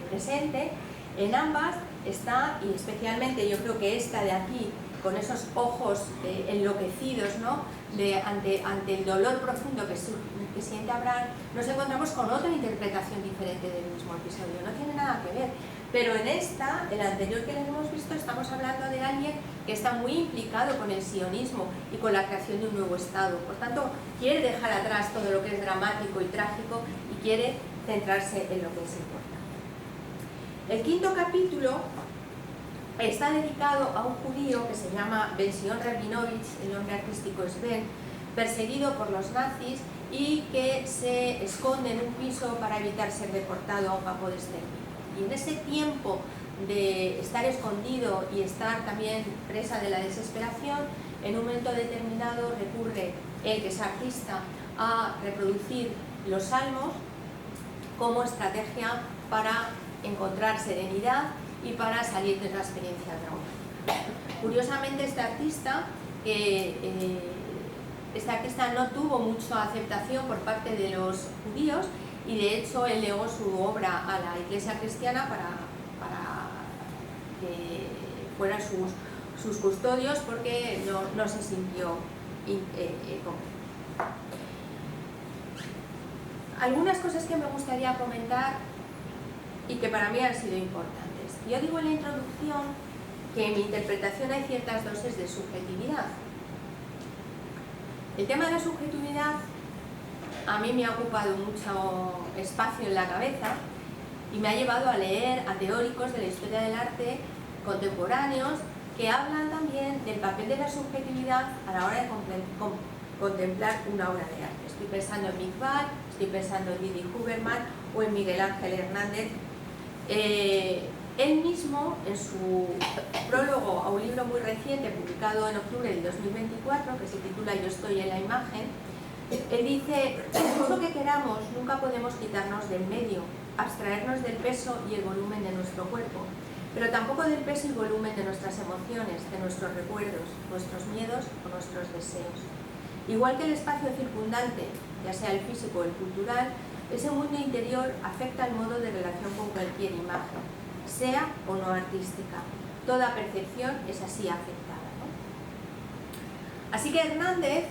presente, en ambas está, y especialmente yo creo que esta de aquí, con esos ojos enloquecidos, ¿no? ante el dolor profundo que siente Abraham, nos encontramos con otra interpretación diferente del mismo episodio, no tiene nada que ver. Pero en esta, el anterior que les hemos visto, estamos hablando de alguien que está muy implicado con el sionismo y con la creación de un nuevo Estado. Por tanto, quiere dejar atrás todo lo que es dramático y trágico y quiere centrarse en lo que es importante. El quinto capítulo está dedicado a un judío que se llama Ben Sion Rabinovich, el nombre artístico es Ben, perseguido por los nazis y que se esconde en un piso para evitar ser deportado a un campo de exterminio. Y en ese tiempo de estar escondido y estar también presa de la desesperación, en un momento determinado recurre él, que es artista, a reproducir los salmos como estrategia para encontrar serenidad y para salir de la experiencia traumática. Curiosamente, este artista no tuvo mucha aceptación por parte de los judíos y de hecho él legó su obra a la Iglesia cristiana para que fueran sus custodios, porque no se sintió cómodo. Algunas cosas que me gustaría comentar y que para mí han sido importantes. Yo digo en la introducción que en mi interpretación hay ciertas dosis de subjetividad. El tema de la subjetividad a mí me ha ocupado mucho espacio en la cabeza y me ha llevado a leer a teóricos de la historia del arte contemporáneos que hablan también del papel de la subjetividad a la hora de contemplar una obra de arte. Estoy pensando en Mikval, estoy pensando en Didi Huberman o en Miguel Ángel Hernández. Él mismo, en su prólogo a un libro muy reciente, publicado en octubre del 2024, que se titula Yo estoy en la imagen, él dice: por mucho que queramos, nunca podemos quitarnos del medio, abstraernos del peso y el volumen de nuestro cuerpo, pero tampoco del peso y volumen de nuestras emociones, de nuestros recuerdos, nuestros miedos o nuestros deseos. Igual que el espacio circundante, ya sea el físico o el cultural, ese mundo interior afecta el modo de relación con cualquier imagen, sea o no artística. Toda percepción es así afectada, ¿no? Así que Hernández,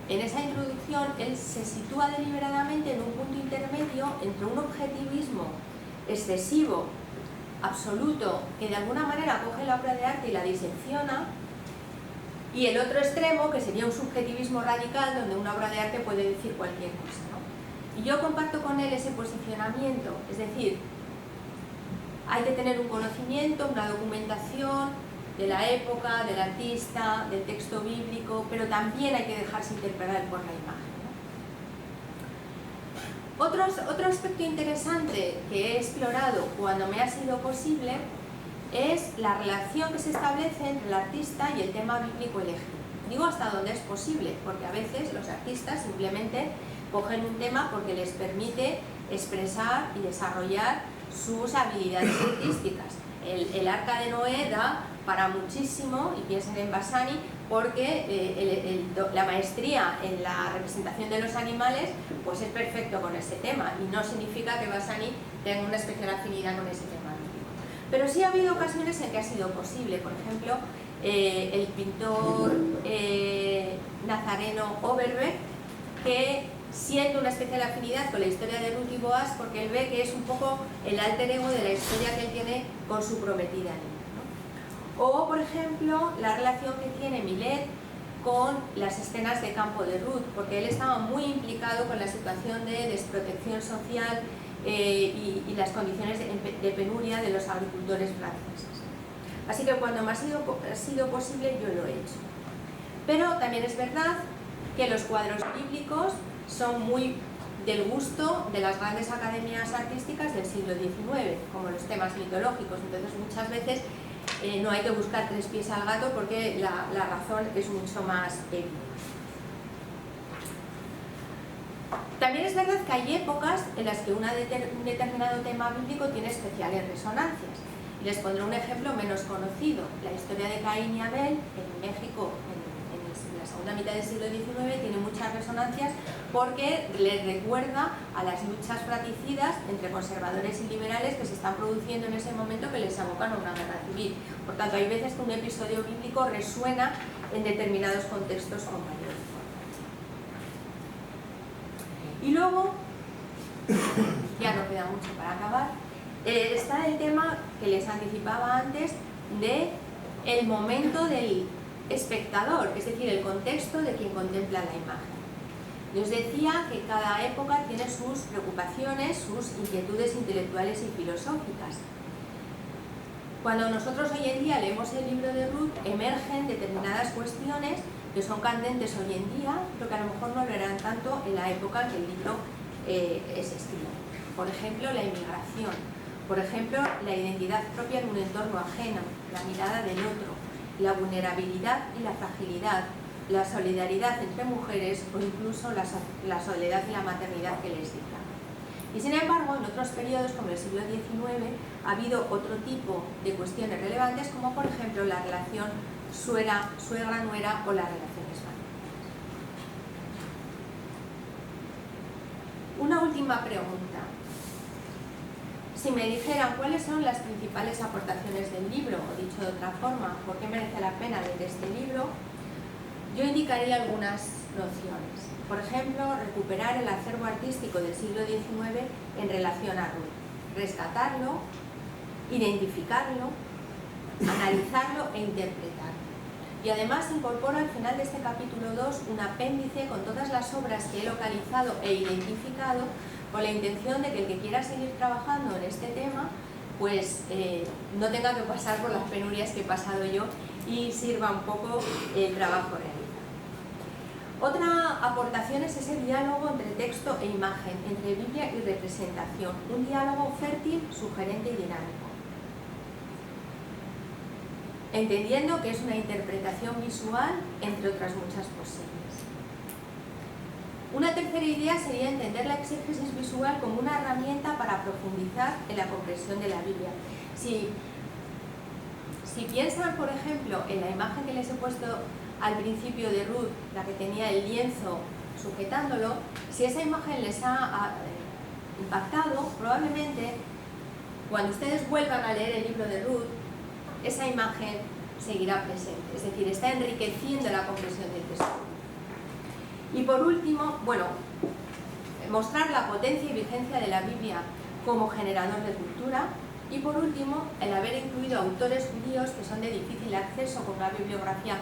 en esa introducción, él se sitúa deliberadamente en un punto intermedio entre un objetivismo excesivo, absoluto, que de alguna manera coge la obra de arte y la disecciona, y el otro extremo, que sería un subjetivismo radical, donde una obra de arte puede decir cualquier cosa, ¿no? Y yo comparto con él ese posicionamiento, es decir, hay que tener un conocimiento, una documentación de la época, del artista, del texto bíblico, pero también hay que dejarse interpelar por la imagen, ¿no? Otro aspecto interesante que he explorado cuando me ha sido posible es la relación que se establece entre el artista y el tema bíblico elegido. Digo hasta donde es posible, porque a veces los artistas simplemente cogen un tema porque les permite expresar y desarrollar sus habilidades artísticas. El Arca de Noé da para muchísimo, y piensen en Bassani, porque la maestría en la representación de los animales pues es perfecto con ese tema, y no significa que Bassani tenga una especial afinidad con ese tema. Pero sí ha habido ocasiones en que ha sido posible. Por ejemplo, el pintor nazareno Overbeck, que siente una especial afinidad con la historia de Ruth y Boaz, porque él ve que es un poco el alter ego de la historia que él tiene con su prometida niña, ¿no? O, por ejemplo, la relación que tiene Millet con las escenas de campo de Ruth, porque él estaba muy implicado con la situación de desprotección social y las condiciones de penuria de los agricultores franceses. Así que cuando me ha sido posible, yo lo he hecho. Pero también es verdad que los cuadros bíblicos son muy del gusto de las grandes academias artísticas del siglo XIX, como los temas mitológicos. Entonces muchas veces no hay que buscar tres pies al gato, porque la razón es mucho más evidente. También es verdad que hay épocas en las que un determinado tema bíblico tiene especiales resonancias. Y les pondré un ejemplo menos conocido: la historia de Caín y Abel en México en la segunda mitad del siglo XIX tiene muchas resonancias, porque les recuerda a las luchas fratricidas entre conservadores y liberales que se están produciendo en ese momento, que les abocan a una guerra civil. Por tanto, hay veces que un episodio bíblico resuena en determinados contextos con mayor fuerza. Y luego, ya no queda mucho para acabar, está el tema que les anticipaba antes de el momento del espectador, es decir, el contexto de quien contempla la imagen. Yo os decía que cada época tiene sus preocupaciones, sus inquietudes intelectuales y filosóficas. Cuando nosotros hoy en día leemos el libro de Ruth, emergen determinadas cuestiones que son candentes hoy en día, pero que a lo mejor no lo eran tanto en la época en que el libro se escribió. Por ejemplo, la inmigración, por ejemplo, la identidad propia en un entorno ajeno, la mirada del otro, la vulnerabilidad y la fragilidad, la solidaridad entre mujeres o incluso la soledad y la maternidad que les dicta. Y sin embargo, en otros periodos, como el siglo XIX, ha habido otro tipo de cuestiones relevantes, como por ejemplo la relación suegra-nuera o las relaciones familiares. Una última pregunta. Si me dijeran cuáles son las principales aportaciones del libro, o dicho de otra forma, por qué merece la pena leer este libro, yo indicaría algunas nociones. Por ejemplo, recuperar el acervo artístico del siglo XIX en relación a Ruth, rescatarlo, identificarlo, analizarlo e interpretarlo. Y además incorporo al final de este capítulo 2 un apéndice con todas las obras que he localizado e identificado con la intención de que el que quiera seguir trabajando en este tema pues no tenga que pasar por las penurias que he pasado yo y sirva un poco el trabajo realizado. Otra aportación es ese diálogo entre texto e imagen, entre Biblia y representación, un diálogo fértil, sugerente y dinámico. Entendiendo que es una interpretación visual, entre otras muchas posibles. Una tercera idea sería entender la exégesis visual como una herramienta para profundizar en la comprensión de la Biblia. Si piensan, por ejemplo, en la imagen que les he puesto al principio de Ruth, la que tenía el lienzo sujetándolo, si esa imagen les ha impactado, probablemente cuando ustedes vuelvan a leer el libro de Ruth, esa imagen seguirá presente, es decir, está enriqueciendo la comprensión del texto. Y por último, bueno, mostrar la potencia y vigencia de la Biblia como generador de cultura. Y por último, el haber incluido autores judíos que son de difícil acceso, con una bibliografía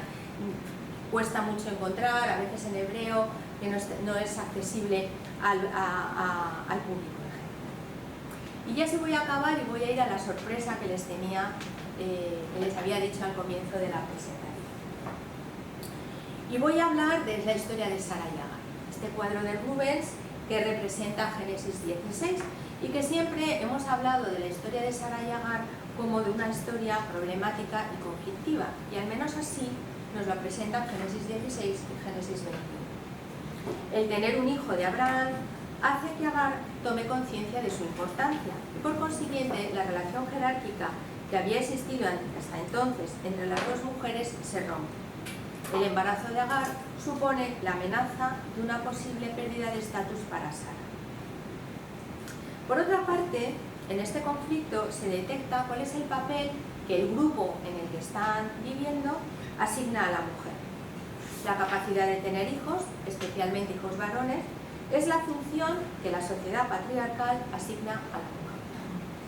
cuesta mucho encontrar, a veces en hebreo, que no es accesible al público en general. Y ya sí voy a acabar y voy a ir a la sorpresa que les tenía, que les había dicho al comienzo de la presentación. Y voy a hablar de la historia de Sara y Agar, este cuadro de Rubens que representa Génesis 16 y que siempre hemos hablado de la historia de Sara y Agar como de una historia problemática y conflictiva, y al menos así nos lo presentan Génesis 16 y Génesis 21. El tener un hijo de Abraham hace que Agar tome conciencia de su importancia y por consiguiente la relación jerárquica que había existido hasta entonces entre las dos mujeres se rompe. El embarazo de Agar supone la amenaza de una posible pérdida de estatus para Sara. Por otra parte, en este conflicto se detecta cuál es el papel que el grupo en el que están viviendo asigna a la mujer. La capacidad de tener hijos, especialmente hijos varones, es la función que la sociedad patriarcal asigna a la mujer.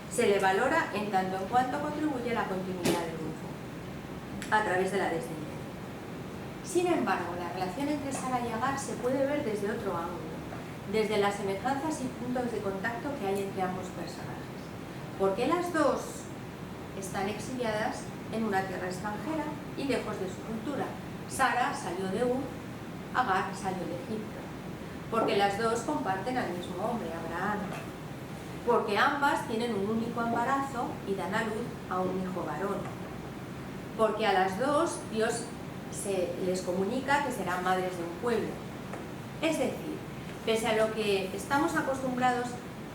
Se le valora en tanto en cuanto contribuye a la continuidad del grupo, a través de la descendencia. Sin embargo, la relación entre Sara y Agar se puede ver desde otro ángulo, desde las semejanzas y puntos de contacto que hay entre ambos personajes. Porque las dos están exiliadas en una tierra extranjera y lejos de su cultura. Sara salió de Ur, Agar salió de Egipto. Porque las dos comparten al mismo hombre, Abraham. Porque ambas tienen un único embarazo y dan a luz a un hijo varón. Porque a las dos Dios se les comunica que serán madres de un pueblo. Es decir, pese a lo que estamos acostumbrados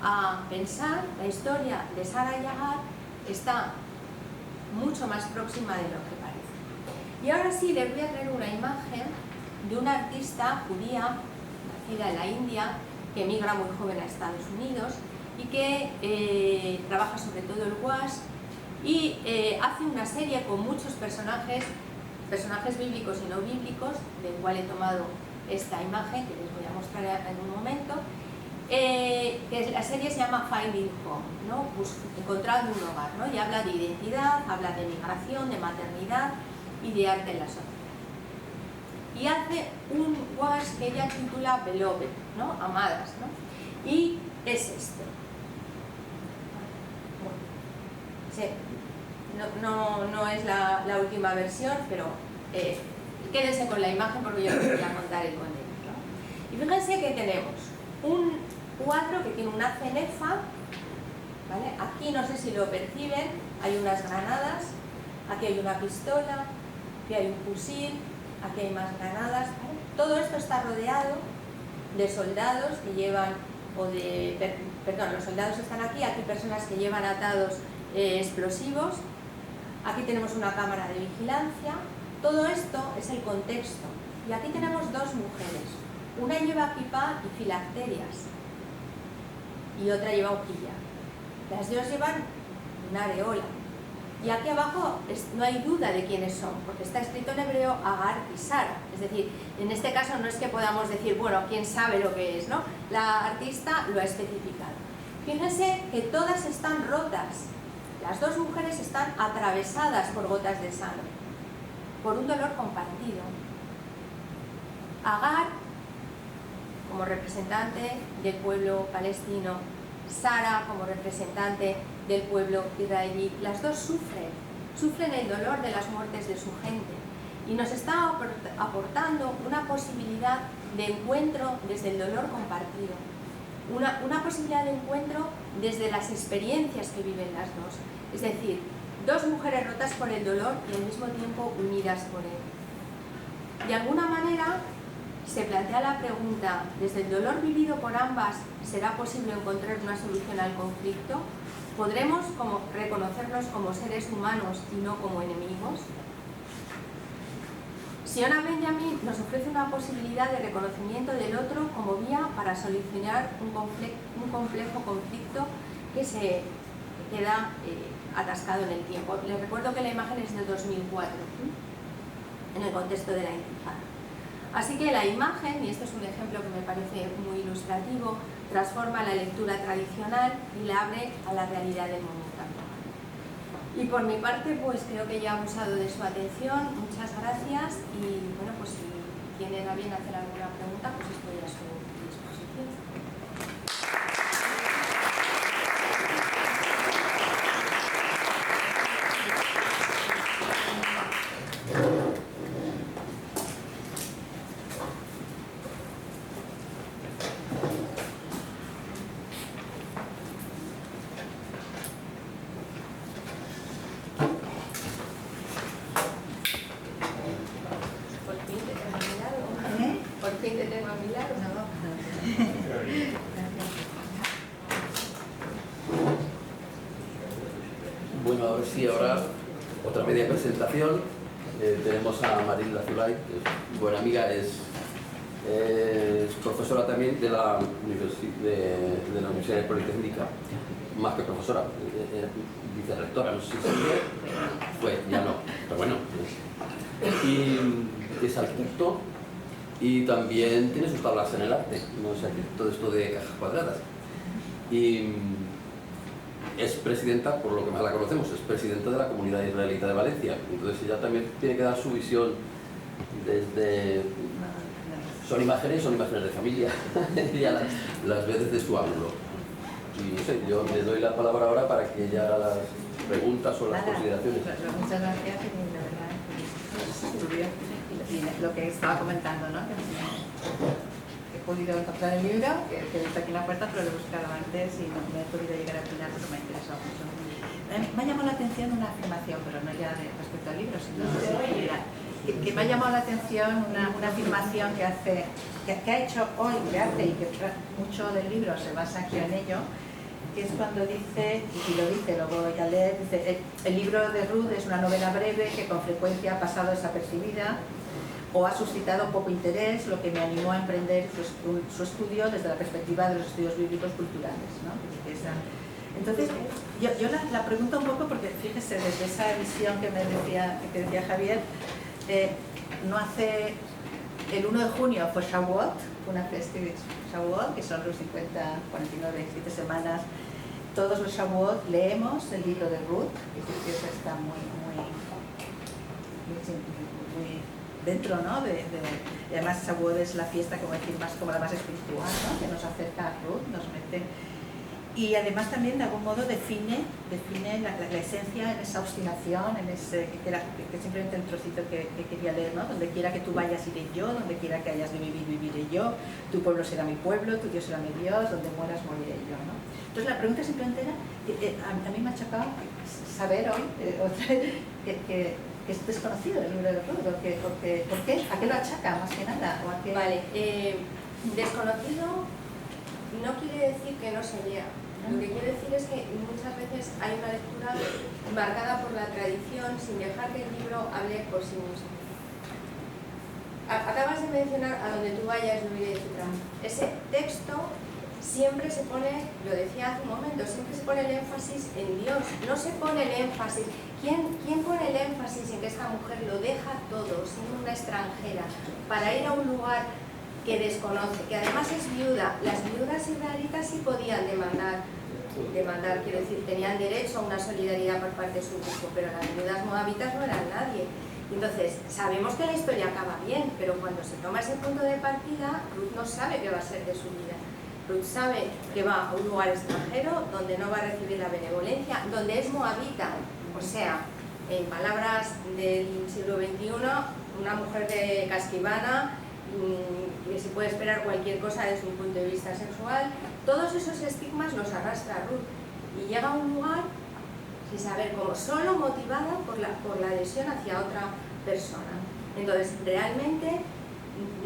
a pensar, la historia de Sara y Agar está mucho más próxima de lo que parece. Y ahora sí, les voy a traer una imagen de una artista judía, nacida en la India, que emigra muy joven a Estados Unidos y que trabaja sobre todo el wash y hace una serie con muchos personajes bíblicos y no bíblicos, del cual he tomado esta imagen que les voy a mostrar en un momento, que la serie se llama Finding Home, ¿no? Encontrando un hogar, ¿no? Y habla de identidad, habla de migración, de maternidad y de arte en la sociedad. Y hace un wash que ella titula Beloved, ¿no? Amadas, ¿no? Y es esto. Bueno, sí, no es la última versión, pero quédense con la imagen porque yo les voy a contar el contenido, ¿no? Y fíjense que tenemos un cuadro que tiene una cenefa, ¿vale? Aquí no sé si lo perciben, hay unas granadas, aquí hay una pistola, aquí hay un fusil, aquí hay más granadas, ¿vale? Todo esto está rodeado de soldados que llevan, los soldados están aquí personas que llevan atados explosivos, aquí tenemos una cámara de vigilancia, todo esto es el contexto. Y aquí tenemos dos mujeres, una lleva kipá y filacterias y otra lleva hojilla. Las dos llevan una areola. Y aquí abajo no hay duda de quiénes son, porque está escrito en hebreo Agar y Sara. Es decir, en este caso no es que podamos decir, bueno, quién sabe lo que es, ¿no? La artista lo ha especificado. Fíjense que todas están rotas. Las dos mujeres están atravesadas por gotas de sangre, por un dolor compartido. Agar, como representante del pueblo palestino, Sara, como representante del pueblo israelí, las dos sufren el dolor de las muertes de su gente y nos está aportando una posibilidad de encuentro desde el dolor compartido, una posibilidad de encuentro desde las experiencias que viven las dos, es decir, dos mujeres rotas por el dolor y al mismo tiempo unidas por él. De alguna manera se plantea la pregunta, ¿desde el dolor vivido por ambas será posible encontrar una solución al conflicto? ¿Podremos reconocernos como seres humanos y no como enemigos? Siona Benjamin nos ofrece una posibilidad de reconocimiento del otro como vía para solucionar un complejo conflicto que se queda atascado en el tiempo. Les recuerdo que la imagen es de 2004, en el contexto de la Intifada. Así que la imagen, y esto es un ejemplo que me parece muy ilustrativo, transforma la lectura tradicional y la abre a la realidad del momento actual. Y por mi parte, pues creo que ya he abusado de su atención. Muchas gracias y bueno, pues si tienen a bien hacer alguna pregunta, pues estoy a su disposición. Bueno, a ver si ahora otra media presentación. Tenemos a Maril Lazulay, que es buena amiga, es profesora también de la Universidad Politécnica, más que profesora, vicerrectora, no sé si fue, ya no, pero bueno. Y es arquitecto y también tiene sus tablas en el arte, no es arquitecto de esto de cajas cuadradas. Y es presidenta, por lo que más la conocemos, es presidenta de la Comunidad Israelita de Valencia. Entonces ella también tiene que dar su visión desde... Son imágenes de familia, ella las ve desde su ángulo. Y no sé, yo le doy la palabra ahora para que ella haga las preguntas o las consideraciones. Muchas gracias, y la verdad es estudio y lo que estaba comentando, ¿no? Que he podido encontrar el libro, que está aquí en la puerta, pero lo he buscado antes y no he podido llegar al final porque me ha interesado mucho. Me ha llamado la atención una afirmación, pero no ya respecto al libro, sino en general. Que me ha llamado la atención una afirmación que ha hecho hoy, que hace y que mucho del libro se basa aquí en ello, que es cuando dice, y lo dice, lo voy a leer, dice, el libro de Ruth es una novela breve que con frecuencia ha pasado desapercibida o ha suscitado poco interés, lo que me animó a emprender su estudio desde la perspectiva de los estudios bíblicos culturales, ¿no? Entonces, yo la pregunto un poco porque, fíjese, desde esa visión que decía Javier, no hace... El 1 de junio fue Shavuot, una fiesta de Shavuot, que son los 50, 49, 7 semanas. Todos los Shavuot leemos el libro de Ruth, que está muy dentro, ¿no? Y además Shavuot es la fiesta, como decir, más como la más espiritual, ¿no? Que nos acerca a Ruth, nos mete. Y además también de algún modo define la esencia en esa obstinación, en ese, que simplemente el trocito que quería leer, ¿no? Donde quiera que tú vayas iré yo, donde quiera que hayas de vivir viviré yo, tu pueblo será mi pueblo, tu Dios será mi Dios, donde mueras moriré yo, ¿no? Entonces la pregunta simplemente era, a mí me ha chocado saber hoy que es desconocido el libro de Ruth, ¿por qué? ¿A qué lo achaca más que nada? ¿O a qué? Vale, desconocido no quiere decir que no se lea. Lo que quiero decir es que muchas veces hay una lectura marcada por la tradición sin dejar que el libro hable por sí mismo. Acabas de mencionar a donde tú vayas, viviré tu tramo. Ese texto siempre se pone, lo decía hace un momento, siempre se pone el énfasis en Dios, no se pone el énfasis. ¿Quién pone el énfasis en que esta mujer lo deja todo, siendo una extranjera, para ir a un lugar que desconoce, que además es viuda? Las viudas israelitas sí podían demandar, quiero decir, tenían derecho a una solidaridad por parte de su grupo, pero las viudas moabitas no eran nadie. Entonces, sabemos que la historia acaba bien, pero cuando se toma ese punto de partida, Ruth no sabe qué va a ser de su vida. Ruth sabe que va a un lugar extranjero donde no va a recibir la benevolencia, donde es moabita, o sea, en palabras del siglo XXI, una mujer de casquivana, que se puede esperar cualquier cosa desde un punto de vista sexual. Todos esos estigmas los arrastra Ruth y llega a un lugar sin saber cómo, solo motivada por la adhesión hacia otra persona. Entonces, realmente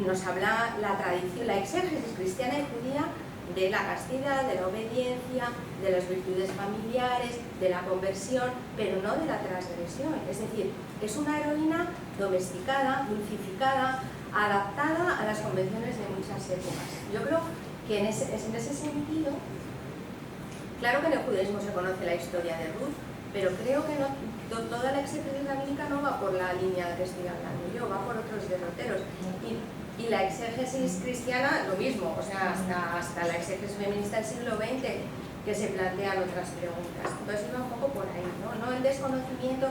nos habla la tradición, la exégesis cristiana y judía de la castidad, de la obediencia, de las virtudes familiares, de la conversión, pero no de la transgresión. Es decir, es una heroína domesticada, dulcificada, adaptada a las convenciones de muchas épocas. Yo creo que en ese sentido, claro que en el judaísmo se conoce la historia de Ruth, pero creo que toda la exégesis rabínica no va por la línea que estoy hablando yo, va por otros derroteros. Y la exégesis cristiana, lo mismo, o sea, hasta la exégesis feminista del siglo XX, que se plantean otras preguntas. Entonces iba un poco por ahí, no el desconocimiento,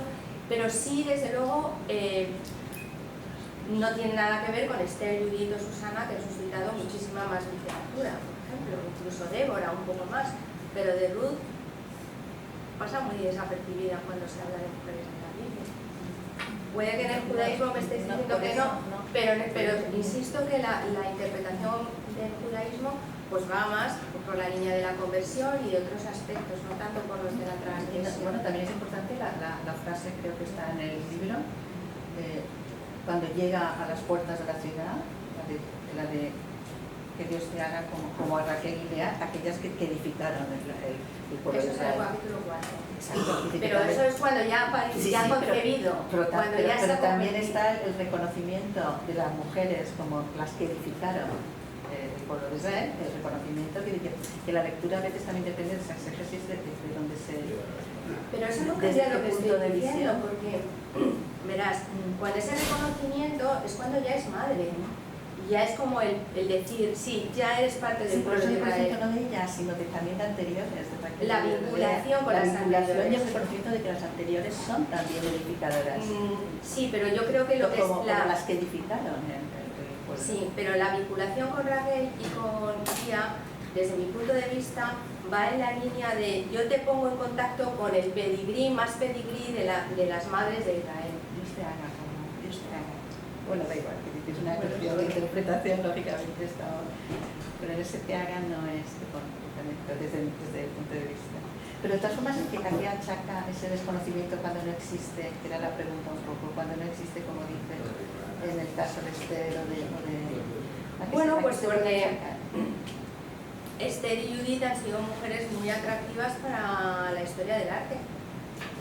pero sí, desde luego, no tiene nada que ver con Esther, Judith o Susana, que han suscitado muchísima más literatura, por ejemplo, incluso Débora un poco más, pero de Ruth pasa muy desapercibida cuando se habla de mujeres en la Biblia. Puede que en el judaísmo me estéis diciendo que no, pero insisto que la interpretación del judaísmo pues va más por la línea de la conversión y de otros aspectos, no tanto por los de la transgresión. Bueno, también es importante la frase, creo que está en el libro, cuando llega a las puertas de la ciudad, la de que Dios te haga como a Raquel y Lea, aquellas que edificaron el pueblo de Israel. Eso es el capítulo 4. Exacto. Pero eso es cuando ya ha concebido. Pero también concebido. está el reconocimiento de las mujeres como las que edificaron el pueblo de Israel, el reconocimiento que la lectura a veces también depende de esa exégesis de donde se... Pero eso no cambia lo que estoy diciendo, porque verás, cuando ese reconocimiento es cuando ya es madre, ¿no? Ya es como el decir, sí, ya eres parte del pueblo de Israel. No de ella, sino también de anteriores. La vinculación con las anteriores. Y el reconocimiento de que las anteriores son también edificadoras. Sí, pero yo creo que lo que como es las que edificaron. Sí, pero la vinculación con Raquel y con Tía, desde mi punto de vista, va en la línea de yo te pongo en contacto con el pedigrí, más pedigrí de las madres de Israel. Dios te haga, Dios te haga. Bueno, da igual, que es una cuestión de interpretación, lógicamente, pero en ese te haga no es desde el punto de vista. Pero de todas formas, ¿a qué achaca ese desconocimiento cuando no existe? Que era la pregunta un poco, cuando no existe, como dice en el caso de Esther o de bueno, pues porque Esther y Judith han sido mujeres muy atractivas para la historia del arte.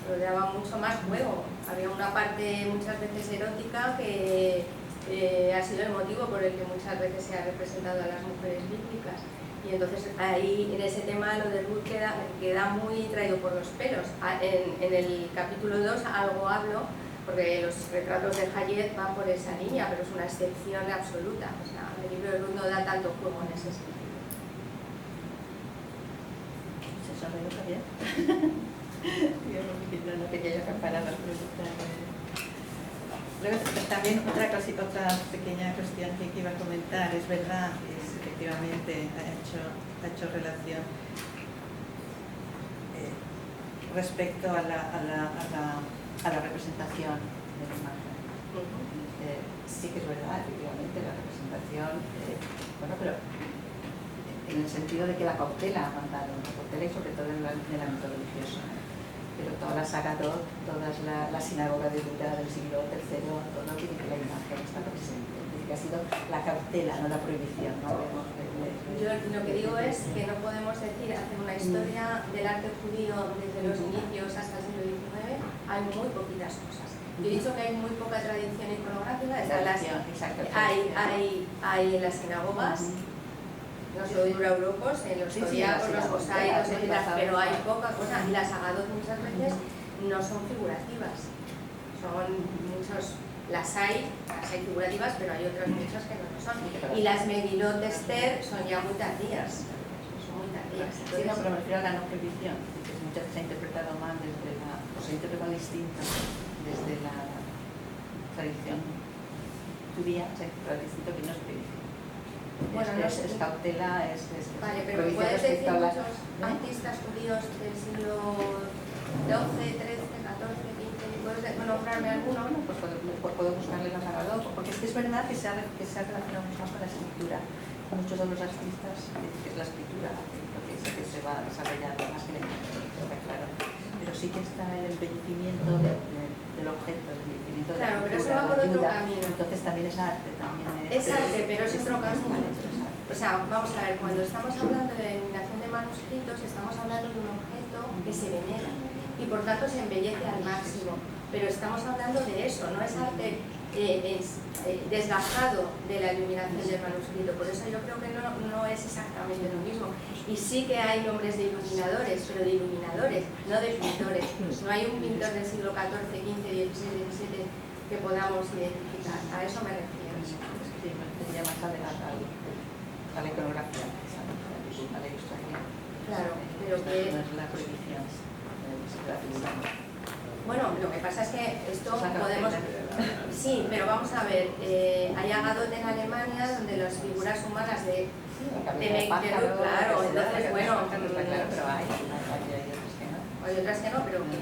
Pero daba mucho más juego. Había una parte muchas veces erótica que ha sido el motivo por el que muchas veces se ha representado a las mujeres bíblicas. Y entonces ahí en ese tema lo de Ruth queda muy traído por los pelos. En el capítulo 2 algo hablo, porque los retratos de Hayet van por esa línea, pero es una excepción absoluta. O sea, el libro de Ruth no da tanto juego en ese sentido. ¿Se sonrió también? Yo no quería acaparar las preguntas. Luego también otra pequeña cuestión que iba a comentar, es verdad, efectivamente ha hecho relación respecto a la representación de la imagen. Sí que es verdad, efectivamente, la representación, bueno, pero en el sentido de que la cautela ha mandado, la cautela y sobre todo en el ámbito religioso. Pero toda la saga Dot, toda la sinagoga de Buda del siglo III, todo tiene que la imagen está presente. Que ha sido la cautela, no la prohibición, ¿no? Yo lo que digo es que no podemos decir, hacer una historia del arte judío desde los inicios hasta el siglo XIX, hay muy poquitas cosas. Yo he dicho que hay muy poca tradición iconográfica, hay en las sinagogas, los eurocos, en los zodiacos, los mosaidos, etc., pero hay poca cosa, y las agadot muchas veces no son figurativas, son muchos. Las hay figurativas, pero hay otras muchas que no lo son. Y las Megilot de Esther son ya muy tardías. Son muy tardías. Sí, no, pero me refiero a la no prohibición, que muchas veces se ha interpretado mal o se ha interpretado distinto desde la tradición judía, se ha interpretado distinto que no es prohibición. Bueno, es cautela, vale, pero ¿puedes decir muchos artistas judíos del siglo XII, XIII, XIV? ¿Puedes nombrarme alguno? No, pues puedo buscarle más a porque es verdad que se ha relacionado mucho más con la escritura. Muchos de los artistas dicen que es la escritura lo que se va desarrollando más que la imagen, claro. Pero sí que está el embellecimiento del objeto, el embellecimiento de la claro, pintura, pero eso va por otro camino. Entonces también es arte. Es arte, pero es otro camino. O sea, vamos a ver, cuando estamos hablando de la eliminación de manuscritos, estamos hablando de un objeto que se venera y por tanto se embellece al máximo. Pero estamos hablando de eso, no es arte desgastado de la iluminación del manuscrito, por eso yo creo que no es exactamente lo mismo. Y sí que hay nombres de iluminadores, pero de iluminadores, no de pintores. No hay un pintor del siglo XIV, XV, XVI, XVII que podamos identificar, a eso me refiero. Sí, sería más adelantado a la iconografía, a la ilustración. Claro, pero que no es la prohibición. Bueno, lo que pasa es que esto podemos... Sí, pero vamos a ver, hay agadot en Alemania donde las figuras humanas de Meckelberg, claro, entonces bueno... pero hay otras que no, pero que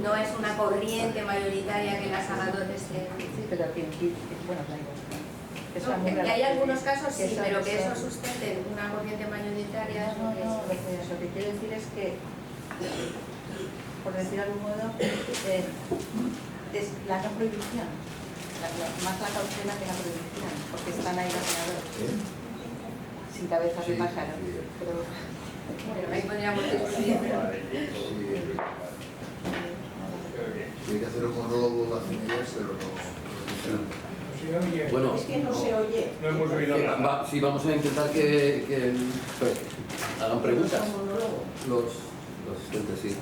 no es una corriente mayoritaria que las agadot estén... Sí, pero que bueno, que hay algunos casos sí, pero que eso sustente una corriente mayoritaria... No, lo que quiero decir es que por decir de algún modo, es la no prohibición, más la cautela que la prohibición, porque están ahí los sin cabeza de pájaro. Pero, bueno, ahí podríamos discutir. Hay que hacer un monólogo de las niñas, pero no. Bueno, es que no se oye. No hemos oído nada. Sí, vamos a intentar que hagan preguntas. Los asistentes, sí.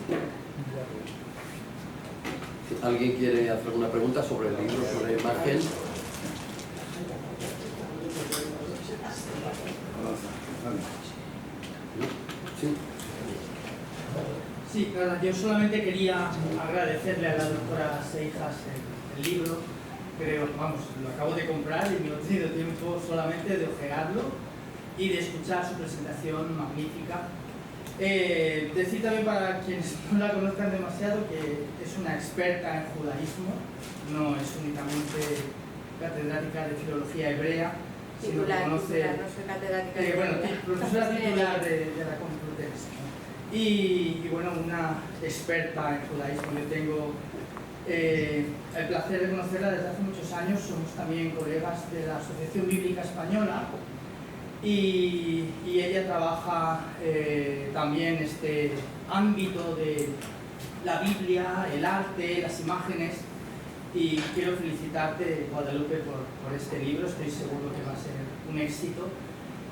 Si alguien quiere hacer alguna pregunta sobre el libro, sobre la imagen. Sí. Sí, nada, yo solamente quería agradecerle a la doctora Seijas el libro. Creo, vamos, lo acabo de comprar y no he tenido tiempo solamente de ojearlo y de escuchar su presentación magnífica. Decir también para quienes no la conozcan demasiado que es una experta en judaísmo, no es únicamente catedrática de filología hebrea, sino que conoce, no soy catedrática bueno, profesora titular de la Complutense, ¿no? Y bueno, una experta en judaísmo. Yo tengo el placer de conocerla desde hace muchos años, somos también colegas de la Asociación Bíblica Española. Y ella trabaja también este ámbito de la Biblia, el arte, las imágenes, y quiero felicitarte, Guadalupe, por este libro. Estoy seguro que va a ser un éxito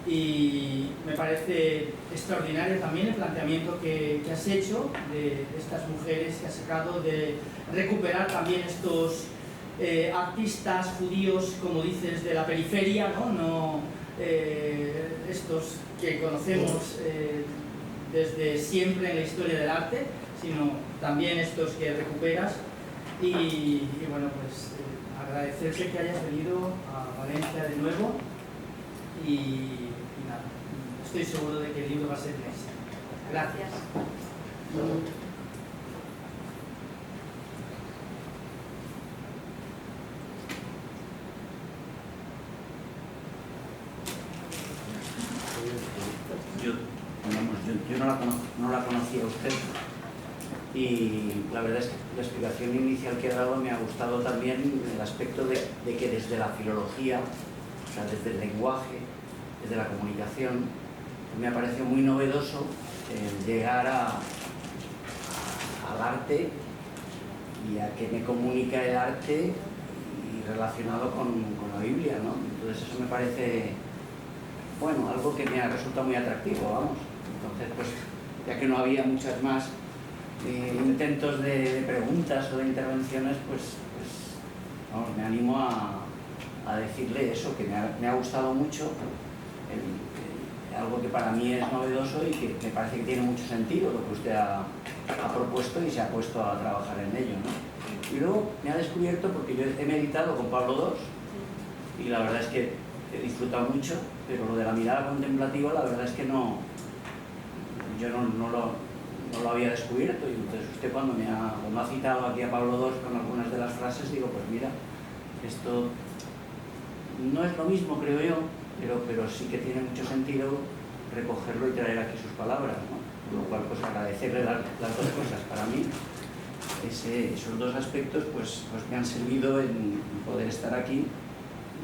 y me parece extraordinario también el planteamiento que has hecho de estas mujeres que has sacado, de recuperar también estos artistas judíos, como dices, de la periferia, ¿no? Estos que conocemos desde siempre en la historia del arte, sino también estos que recuperas y bueno, pues agradecerte que hayas venido a Valencia de nuevo y nada, estoy seguro de que el libro va a ser un éxito. Gracias. yo no la conocía a usted, y la verdad es que la explicación inicial que ha dado me ha gustado también el aspecto de que desde la filología, o sea, desde el lenguaje, desde la comunicación, me ha parecido muy novedoso llegar al arte y a que me comunica el arte y relacionado con la Biblia, ¿no? Entonces eso me parece, bueno, algo que me ha resultado muy atractivo, vamos. Entonces, pues, ya que no había muchas más intentos de preguntas o de intervenciones, pues vamos, me animo a decirle eso, que me ha gustado mucho, algo que para mí es novedoso y que me parece que tiene mucho sentido lo que usted ha propuesto y se ha puesto a trabajar en ello, ¿no? Y luego me ha descubierto, porque yo he meditado con Pablo II y la verdad es que he disfrutado mucho, pero lo de la mirada contemplativa la verdad es que yo no lo había descubierto, y entonces usted cuando me ha citado aquí a Pablo II con algunas de las frases, digo, pues mira, esto no es lo mismo, creo yo, pero sí que tiene mucho sentido recogerlo y traer aquí sus palabras, ¿no? Con lo cual, pues agradecerle las dos cosas. Para mí, esos dos aspectos pues me han servido en poder estar aquí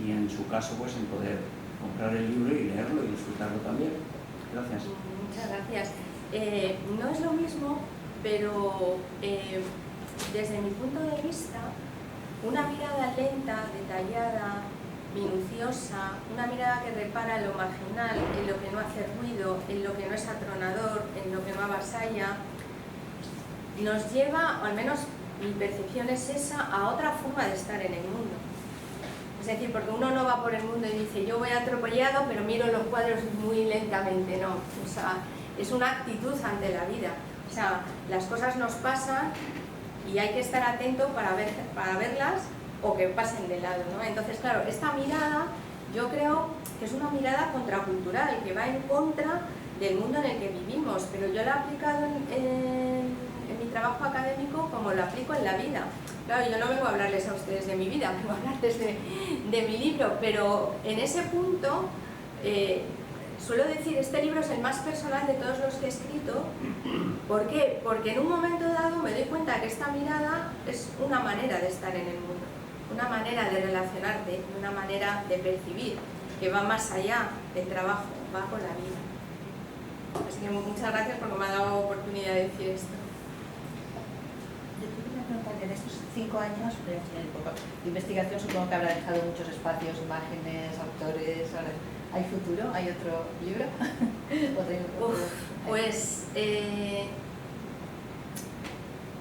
y en su caso, pues en poder comprar el libro y leerlo y disfrutarlo también. Gracias. Muchas gracias. No es lo mismo, pero desde mi punto de vista, una mirada lenta, detallada, minuciosa, una mirada que repara en lo marginal, en lo que no hace ruido, en lo que no es atronador, en lo que no avasalla, nos lleva, o al menos mi percepción es esa, a otra forma de estar en el mundo. Es decir, porque uno no va por el mundo y dice, yo voy atropellado, pero miro los cuadros muy lentamente, no. O sea, es una actitud ante la vida. O sea, las cosas nos pasan y hay que estar atento para verlas o que pasen de lado, ¿no? Entonces, claro, esta mirada yo creo que es una mirada contracultural, que va en contra del mundo en el que vivimos, pero yo la he aplicado en mi trabajo académico como lo aplico en la vida. Claro, yo no vengo a hablarles a ustedes de mi vida, vengo a hablarles de mi libro, pero en ese punto suelo decir, este libro es el más personal de todos los que he escrito. ¿Por qué? Porque en un momento dado me doy cuenta que esta mirada es una manera de estar en el mundo, una manera de relacionarte, una manera de percibir, que va más allá del trabajo, va con la vida. Así que muchas gracias porque me ha dado oportunidad de decir esto. Yo te quería preguntar, en estos 5 años de investigación supongo que habrá dejado muchos espacios, imágenes, autores. Ahora, ¿hay futuro? ¿Hay otro libro? Pues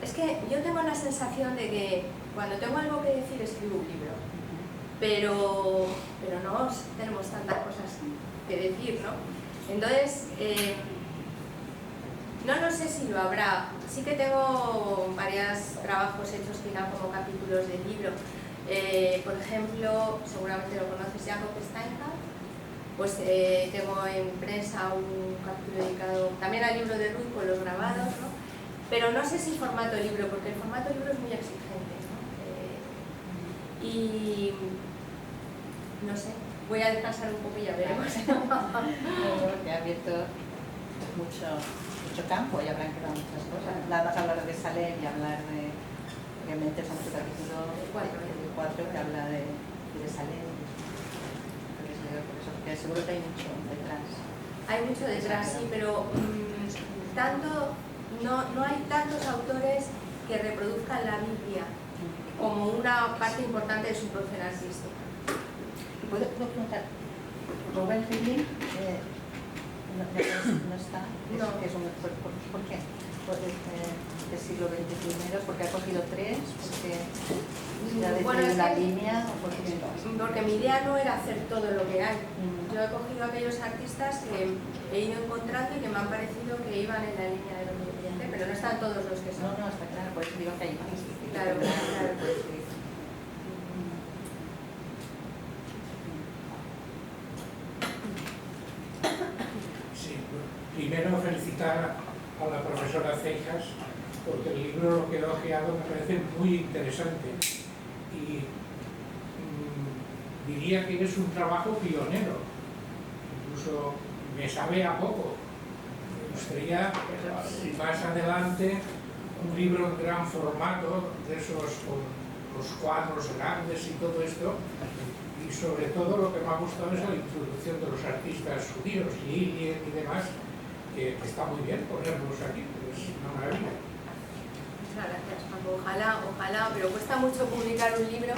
es que yo tengo la sensación de que cuando tengo algo que decir escribo un libro, pero no tenemos tantas cosas que decir, ¿no? Entonces, no sé si lo habrá. Sí que tengo varios trabajos hechos que irán como capítulos del libro. Por ejemplo, seguramente lo conoces, Jacob Steinhardt. Pues tengo en prensa un capítulo dedicado también al libro de Ruth con los grabados, ¿no? Pero no sé si formato libro, porque el formato libro es muy exigente, ¿no? Y no sé, voy a descansar un poco y ya veremos. Porque ha abierto mucho campo y habrán quedado muchas cosas. Nada más hablar de Salem y hablar de, obviamente, es otro capítulo 4 que habla de Salem. Porque seguro que hay mucho detrás. Hay mucho detrás, sí, pero no hay tantos autores que reproduzcan la Biblia como una parte importante de su producción artística. ¿Puedo preguntar? Robert Hillin no está. No. ¿Por qué? Del siglo XX primero, porque ha cogido 3, porque ha decidido la línea, o porque mi idea no era hacer todo lo que hay. Yo he cogido aquellos artistas que he ido encontrando y que me han parecido que iban en la línea de lo que quería hacer, pero no están todos los que son. No, está claro, por eso digo que hay más. Claro. Sí, primero felicitar a la profesora Cejas, porque el libro lo que he ojeado me parece muy interesante y diría que es un trabajo pionero, incluso me sabe a poco gustaría más adelante un libro en gran formato, de esos con los cuadros grandes y todo esto, y sobre todo lo que me ha gustado es la introducción de los artistas judíos, Lilien y demás, que está muy bien ponerlos aquí, es una maravilla. Muchas gracias, Paco. Ojalá, pero cuesta mucho publicar un libro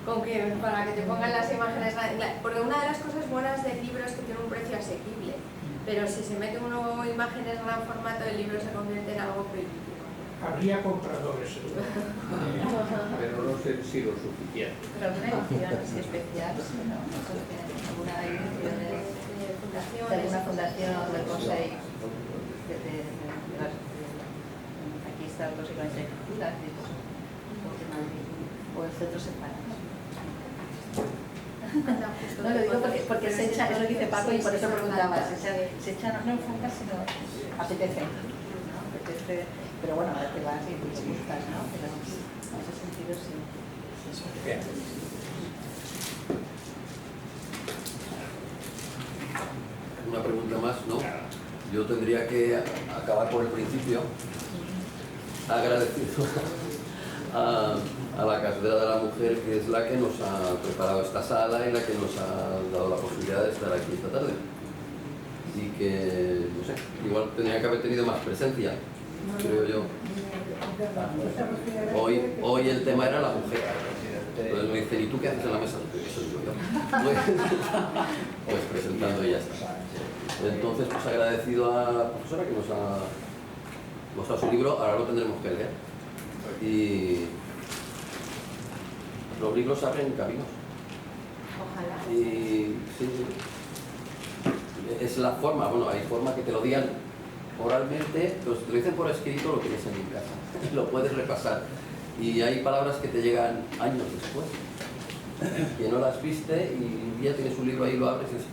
para que te pongan las imágenes, porque una de las cosas buenas del libro es que tiene un precio asequible, pero si se mete uno imágenes en gran formato, el libro se convierte en algo prohibitivo. Habría compradores, seguro. Pero no sé si lo suficiente. Pero alguna edición así especial, ¿no? ¿Alguna edición de alguna fundación del Consejo? Aquí está el Consejo de Arquitectura, o el Centro Separado. No lo digo porque se echa, es lo que dice Paco y por eso preguntaba, se echa no en falta, sino apetece, ¿no? Apetece, pero bueno, ahora te vas y buscas, ¿no? Pero en ese sentido sí. Bien. Una pregunta más, ¿no? Yo tendría que acabar por el principio, agradecido a la Cátedra de la Mujer, que es la que nos ha preparado esta sala y la que nos ha dado la posibilidad de estar aquí esta tarde. Y que, no sé, igual tendría que haber tenido más presencia, creo yo. Hoy el tema era la mujer. Entonces me dicen, ¿y tú qué haces en la mesa? Eso digo yo. Pues presentando y ya está. Entonces, pues agradecido a la profesora que nos ha mostrado su libro, ahora lo tendremos que leer. Y los libros abren caminos. Ojalá. Y sí, es la forma, bueno, hay forma que te lo digan oralmente, pero si te lo dicen por escrito lo tienes en mi casa, lo puedes repasar. Y hay palabras que te llegan años después, que no las viste y un día tienes un libro ahí y lo abres y dices,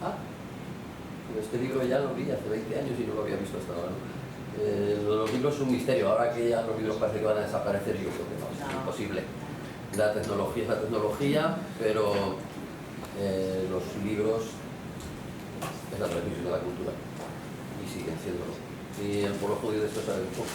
este libro ya lo vi hace 20 años y no lo había visto hasta ahora. Los libros son un misterio, ahora que ya los libros parece que van a desaparecer, yo creo que no, es imposible. La tecnología es la tecnología, pero los libros es la transmisión de la cultura y siguen siéndolo. Y por lo jodido de esto sabe un poco.